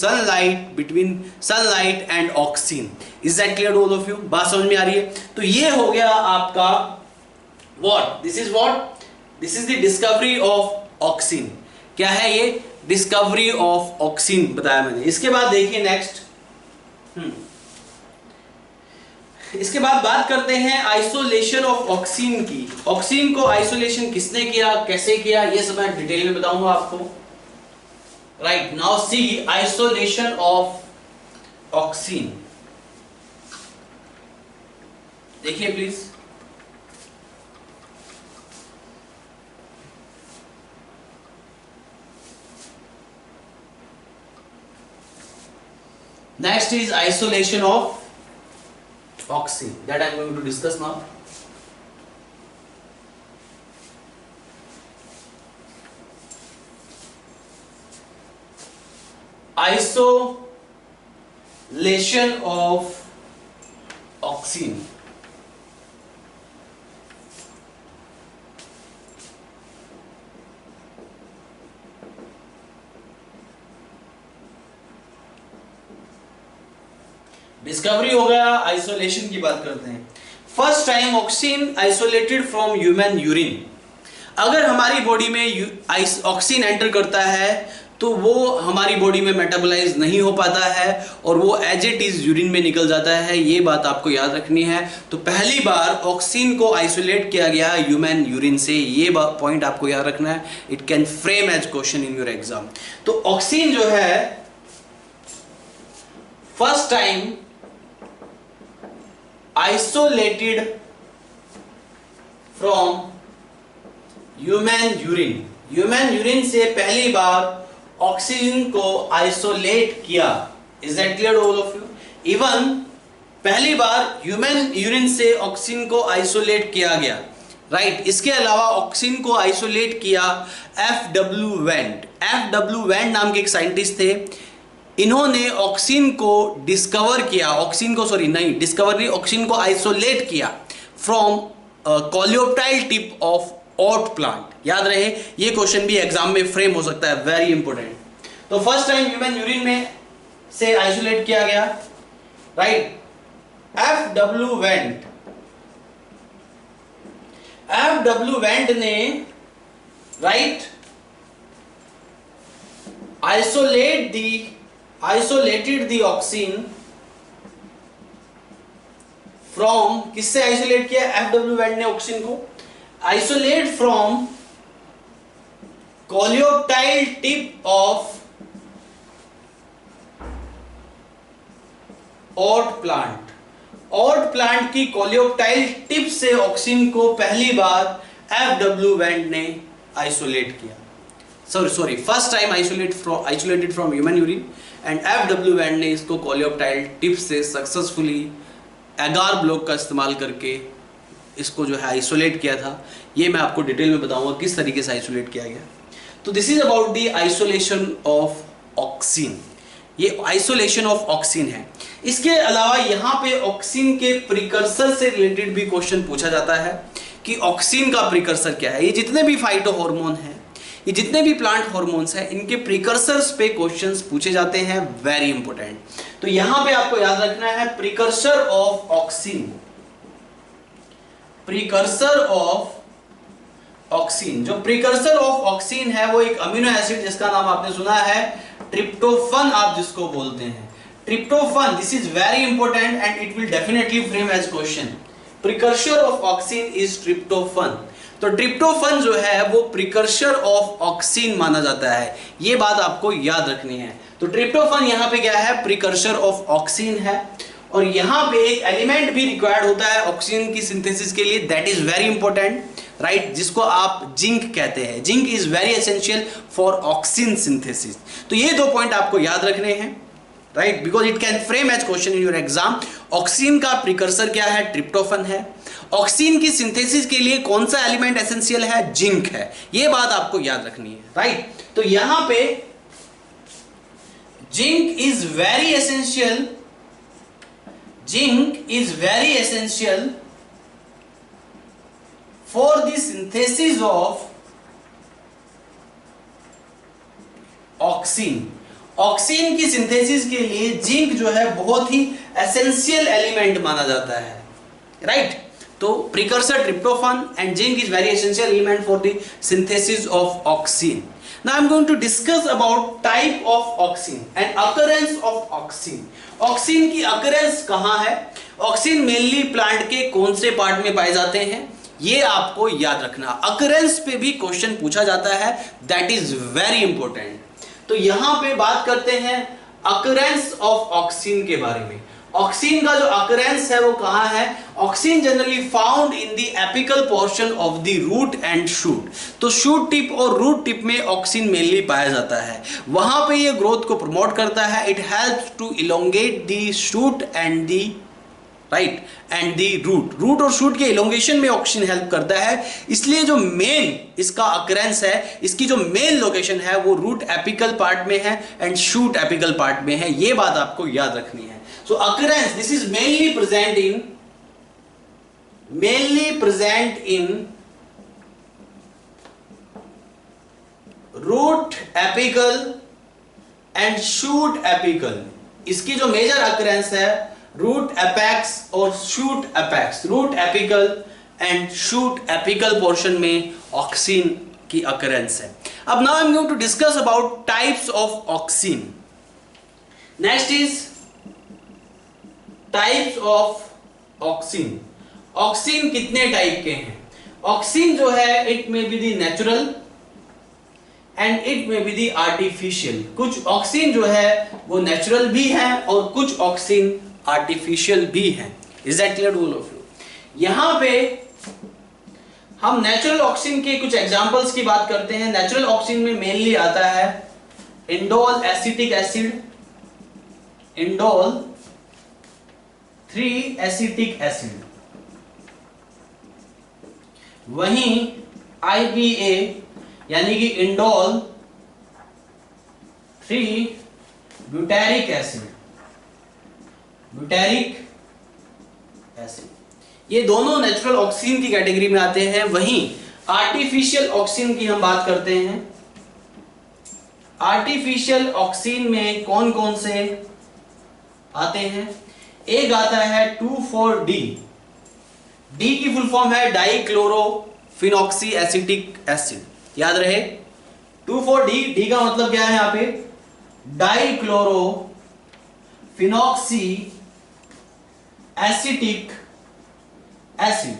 sunlight and auxin. Is that clear to all of you? बात समझ में आ रही है? तो ये हो गया आपका what, this is the discovery of auxin. क्या है ये? डिस्कवरी ऑफ ऑक्सीन बताया मैंने। इसके बाद देखिए नेक्स्ट, इसके बाद बात करते हैं आइसोलेशन ऑफ ऑक्सीन की। ऑक्सीन को आइसोलेशन किसने किया, कैसे किया, ये सब मैं डिटेल में बताऊंगा आपको। Right, now see isolation of oxygen. देखिए please, next is isolation of oxygen that I am going to discuss now. Isolation of oxygen. Discovery हो गया, आइसोलेशन की बात करते हैं। First time oxygen isolated from human urine. अगर हमारी body में ऑक्सीजन एंटर करता है तो वो हमारी बॉडी में मेटाबोलाइज नहीं हो पाता है और वो एज इट इज यूरिन में निकल जाता है। ये बात आपको याद रखनी है। तो पहली बार ऑक्सीजन को आइसोलेट किया गया ह्यूमन यूरिन से, ये पॉइंट आपको याद रखना है। It can frame as question in your exam. तो ऑक्सीजन जो है first time isolated from human urine. Human urine से पहली बार ऑक्सीजन को आइसोलेट किया। Is that clear all of you? Even पहली बार ह्यूमन यूरिन से ऑक्सीजन को आइसोलेट किया गया। राइट, इसके अलावा ऑक्सीजन को आइसोलेट किया एफ.डब्ल्यू. वेंट। एफ.डब्ल्यू. वेंट नाम के एक साइंटिस्ट थे। इन्होंने ऑक्सीजन को डिस्कवर किया, ऑक्सीजन को आइसोलेट किया from coleoptile tip of oat plant. याद रहे, ये क्वेश्चन भी एग्जाम में फ्रेम हो सकता है, वेरी इंपॉर्टेंट। तो फर्स्ट टाइम ह्यूमन यूरिन में से आइसोलेट किया गया। Right, F W. Went. F W. Went ने right isolated the oxygen from, किससे आइसोलेट किया एफ.डब्ल्यू. वेंट ने ऑक्सीजन को? Isolate from coleoptile tip of oat plant. Oat plant की कोलियोप्टाइल टिप से ऑक्सीजन को पहली बार एफ.डब्ल्यू. वेंट ने आइसोलेट किया। Sorry, first time isolated from human urine and F W. Went ने इसको कोलियोप्टाइल टिप से सक्सेसफुली एगार ब्लॉक का इस्तेमाल करके इसको जो है आइसोलेट किया था। ये मैं आपको डिटेल में बताऊंगा किस तरीके से आइसोलेट किया गया। तो this is about the isolation of oxygen. ये आइसोलेशन ऑफ ऑक्सीजन है। इसके अलावा यहाँ पे ऑक्सीजन के प्रिकर्सर से रिलेटेड भी क्वेश्चन पूछा जाता है कि ऑक्सीजन का प्रिकर्सर क्या है। ये जितने भी फाइटो हार्मोन है, ये जितने भी प्लांट हार्मोन्स हैं, इनके प्रिकर्सर्स पे क्वेश्चंस पूछे जाते हैं, वेरी इंपॉर्टेंट। तो यहां पे आपको याद रखना है precursor of oxygen. Precursor of oxygen, जो प्रिकर्सर ऑफ ऑक्सीजन है वो एक अमीनो एसिड जिसका नाम आपने सुना है ट्रिप्टोफन, आप जिसको बोलते हैं tryptophan. This is very important and it will definitely frame as question. Precursor of oxygen is tryptophan. तो ट्रिप्टोफन जो है वो प्रिकर्सर ऑफ ऑक्सीजन माना जाता है, ये बात आपको याद रखनी है। तो ट्रिप्टोफन यहाँ पे क्या है, प्रिकर्सर ऑफ ऑक्सीजन है। और यहाँ पे एक एलिमेंट भी रिक्वायर्ड होता है ऑक्सीजन की सिंथेसिस के लिए, that is very important, right, जिसको आप जिंक कहते हैं। Zinc is very essential for oxygen synthesis. तो ये दो पॉइंट आपको याद रखने हैं, right, because it can frame as question in your exam. Oxygen का प्रिकर्सर क्या है, ट्रिप्टोफन है। ऑक्सीजन की सिंथेसिस के लिए कौन सा एलिमेंट एसेंशियल है, जिंक है। ये बात आपको याद रखनी है, राइट। तो यहां पे zinc is very essential, zinc is very essential for the synthesis of oxygen. Oxygen की सिंथेसिस के लिए जिंक जो है बहुत ही एसेंशियल एलिमेंट माना जाता है, राइट। तो precursor tryptophan and zinc is very essential element for the synthesis of oxygen. Now I am going to discuss about type of oxygen and occurrence of oxygen. Oxygen की occurrence कहां है? Oxygen mainly plant के कौन से part में पाए जाते हैं, ये आपको याद रखना। अकरेंस पे भी क्वेश्चन पूछा जाता है, दैट इज वेरी इंपॉर्टेंट। तो यहां पे बात करते हैं अकरेंस ऑफ ऑक्सीन के बारे में। ऑक्सीन का जो अकरेंस है वो कहां है? Auxin generally found in the apical portion of the root and shoot. तो शूट टिप और रूट टिप में ऑक्सीन मेनली पाया जाता है, वहां पे ये ग्रोथ को प्रमोट करता है। It helps to elongate the shoot and the right and the root और शूट के इलोंगेशन में ऑक्सीजन हेल्प करता है। इसलिए जो मेन इसका अकरेंस है, इसकी जो मेन लोकेशन है वो रूट एपिकल पार्ट में है एंड शूट एपिकल पार्ट में है। ये बात आपको याद रखनी है। So occurrence this is mainly present in root apical and shoot apical. इसकी जो मेजर अकरेंस है रूट एपेक्स और shoot apex, root apical and shoot apical portion में ऑक्सीन की अकरेंस है। अब now I am going to discuss about types of auxin. Next is types of auxin. Auxin कितने type के हैं? Auxin जो है it may be the natural and it may be the artificial. कुछ oxygen जो है वो नेचुरल भी है और कुछ ऑक्सीन आर्टिफिशियल भी है। Is that clear to all of you? यहां पे हम नेचुरल ऑक्सीन के कुछ एग्जांपल्स की बात करते हैं। नेचुरल ऑक्सीन में मेनली आता है indole acetic acid, indole 3 acetic acid, वहीं IBA यानी कि indole 3 butyric acid, butyric acid, ये दोनों नेचुरल ऑक्सीन की कैटेगरी में आते हैं। वहीं आर्टिफिशियल ऑक्सीन की हम बात करते हैं। आर्टिफिशियल ऑक्सीन में कौन कौन से आते हैं? एक आता है 2,4-D। डी की फुल फॉर्म है डाइक्लोरोफिनॉक्सी एसिटिक एसिड। याद रहे 2,4-D। डी का मतलब क्या है? यहां पे dichlorophenoxy acetic acid.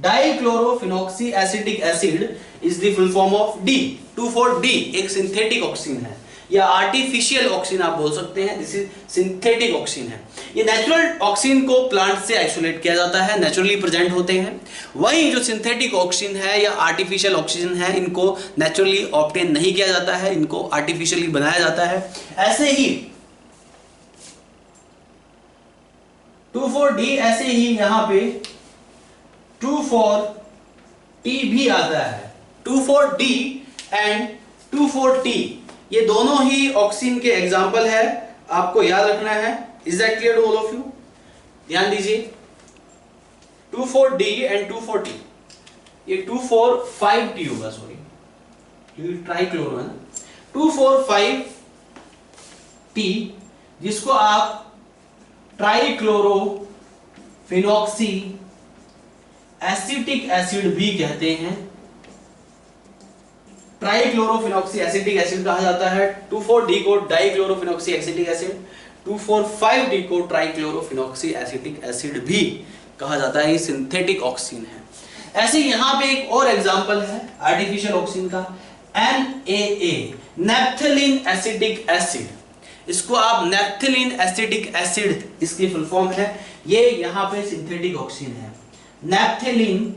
Dichlorophenoxy acetic acid is the full form of D. 2,4-D एक सिंथेटिक ऑक्सीन है या आर्टिफिशियल ऑक्सीन आप बोल सकते हैं। दिस इज सिंथेटिक ऑक्सीन है। ये नेचुरल ऑक्सीन को प्लांट से आइसोलेट किया जाता है, नेचुरली प्रेजेंट होते हैं। वहीं जो सिंथेटिक ऑक्सीन है या आर्टिफिशियल ऑक्सीजन है, इनको नेचुरली ऑब्टेन नहीं किया जाता है, इनको आर्टिफिशियली बनाया जाता है। ऐसे ही 2,4-D, ऐसे ही यहां पे 2,4-T भी आता है। 2,4-D एंड 2,4-T ये दोनों ही ऑक्सीन के एग्जाम्पल है, आपको याद रखना है। Is that clear to all of you? ध्यान दीजिए 2,4-D एंड 2,4-T, ये 2,4,5-T होगा, सॉरी ट्राइक्लोरो है ना। 2,4,5-T जिसको आप ट्राइक्लोरोफिनॉक्सी एसिटिक एसिड भी कहते हैं। ट्राइक्लोरोफिनॉक्सी एसिटिक एसिड कहा जाता है। 2,4-D को डाइक्लोरोफिनॉक्सी एसिटिक एसिड, 2,4,5-D को ट्राइक्लोरोफिनॉक्सी एसिटिक एसिड भी कहा जाता है। ये सिंथेटिक ऑक्सीन है। ऐसे यहां पे एक और एग्जांपल है आर्टिफिशियल ऑक्सीन का, NaA नैप्थेलिन एसिटिक एसिड। इसको आप नैप्थेलिन एसिटिक एसिड इसकी फुल फॉर्म है। ये यहां पे सिंथेटिक ऑक्सीन है। Naphthalene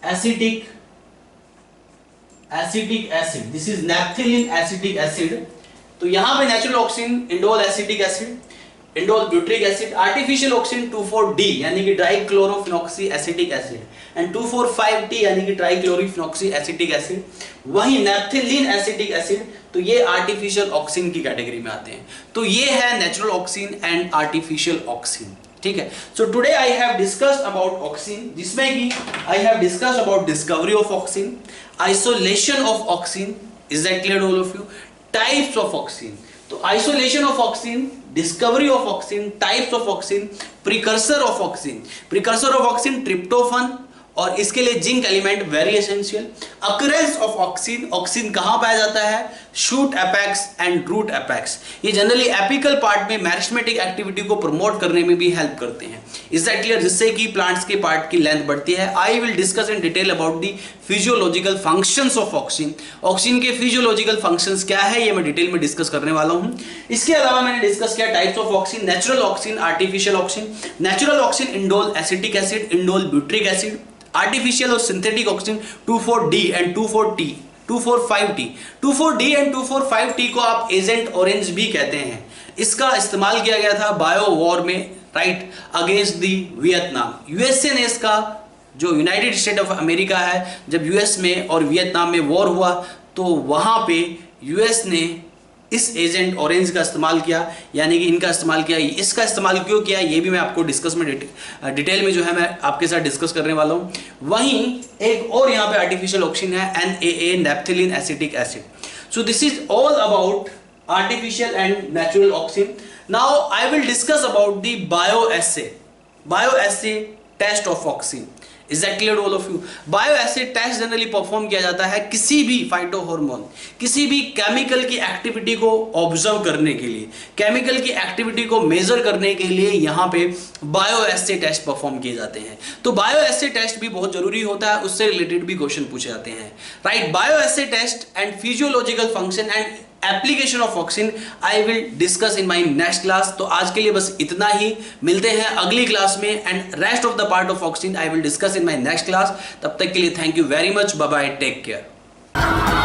acetic acid, this is naphthalene acetic acid. तो यहां पे natural auxin indole acetic acid, indole butyric acid. Artificial auxin 2,4-D यानी कि dichlorophenoxy acetic acid and 2,4,5-T यानी कि ट्राइक्लोरोफिनॉक्सी एसिटिक एसिड। वहीं नैप्थेलिन एसिटिक एसिड, तो ये आर्टिफिशियल ऑक्सीन की कैटेगरी में आते हैं। तो ये है natural auxin and artificial auxin. ठीक है। So today I have discussed about auxin, जिसमें कि I have discussed about discovery of auxin, isolation of auxin. Is that clear to all of you? Types of auxin, तो isolation of auxin, discovery of auxin, types of auxin, precursor of auxin. Precursor of auxin tryptophan और इसके लिए zinc element very essential. Occurrence of auxin, auxin कहां पाया जाता है? Shoot apex and root apex. ये generally apical part में meristematic activity को प्रमोट करने में भी हेल्प करते हैं। Is that clear? जिससे कि प्लांट्स के पार्ट की लेंथ बढ़ती है। I will discuss in detail about the physiological functions of auxin. Auxin के फिजियोलॉजिकल फंक्शंस क्या है ये मैं डिटेल में डिस्कस करने वाला हूं। इसके अलावा मैंने डिस्कस किया types of auxin, natural auxin, artificial auxin. Natural auxin indole acetic acid, indole butyric acid. Artificial और synthetic auxin 2,4-D and 2,4-T, 2,4,5-T। 2,4-D and 2,4,5-T को आप एजेंट ऑरेंज भी कहते हैं। इसका इस्तेमाल किया गया था बायो वॉर में, right, against the Vietnam. USA ने इसका, जो यूनाइटेड स्टेट ऑफ अमेरिका है, जब यूएस में और वियतनाम में वॉर हुआ तो वहां पे यूएस ने इस एजेंट ऑरेंज का इस्तेमाल किया, यानी कि इनका इस्तेमाल किया। इसका इस्तेमाल क्यों किया ये भी मैं आपको डिस्कस में डिटेल में जो है मैं आपके साथ डिस्कस करने वाला हूं। वहीं एक और यहाँ पे आर्टिफिशियल ऑक्सिन है NaA, naphthalene acetic acid. So this is all about artificial and natural auxin. Now I will discuss about the bioassay test of auxin. Is that clear to all of you? Bioassay test generally perform किया जाता है किसी भी फाइटोहॉर्मोन, किसी भी chemical की activity को observe करने के लिए, केमिकल की एक्टिविटी को मेजर करने के लिए यहाँ पे बायोएसे टेस्ट परफॉर्म किए जाते हैं। तो बायोएसे टेस्ट भी बहुत जरूरी होता है, उससे रिलेटेड भी क्वेश्चन पूछे जाते हैं, right. Bioassay test and physiological function and application of auxin I will discuss in my next class. तो आज के लिए बस इतना ही, मिलते हैं अगली क्लास में and rest of the part of auxin I will discuss in my next class. तब तक के लिए thank you very much, bye bye, take care.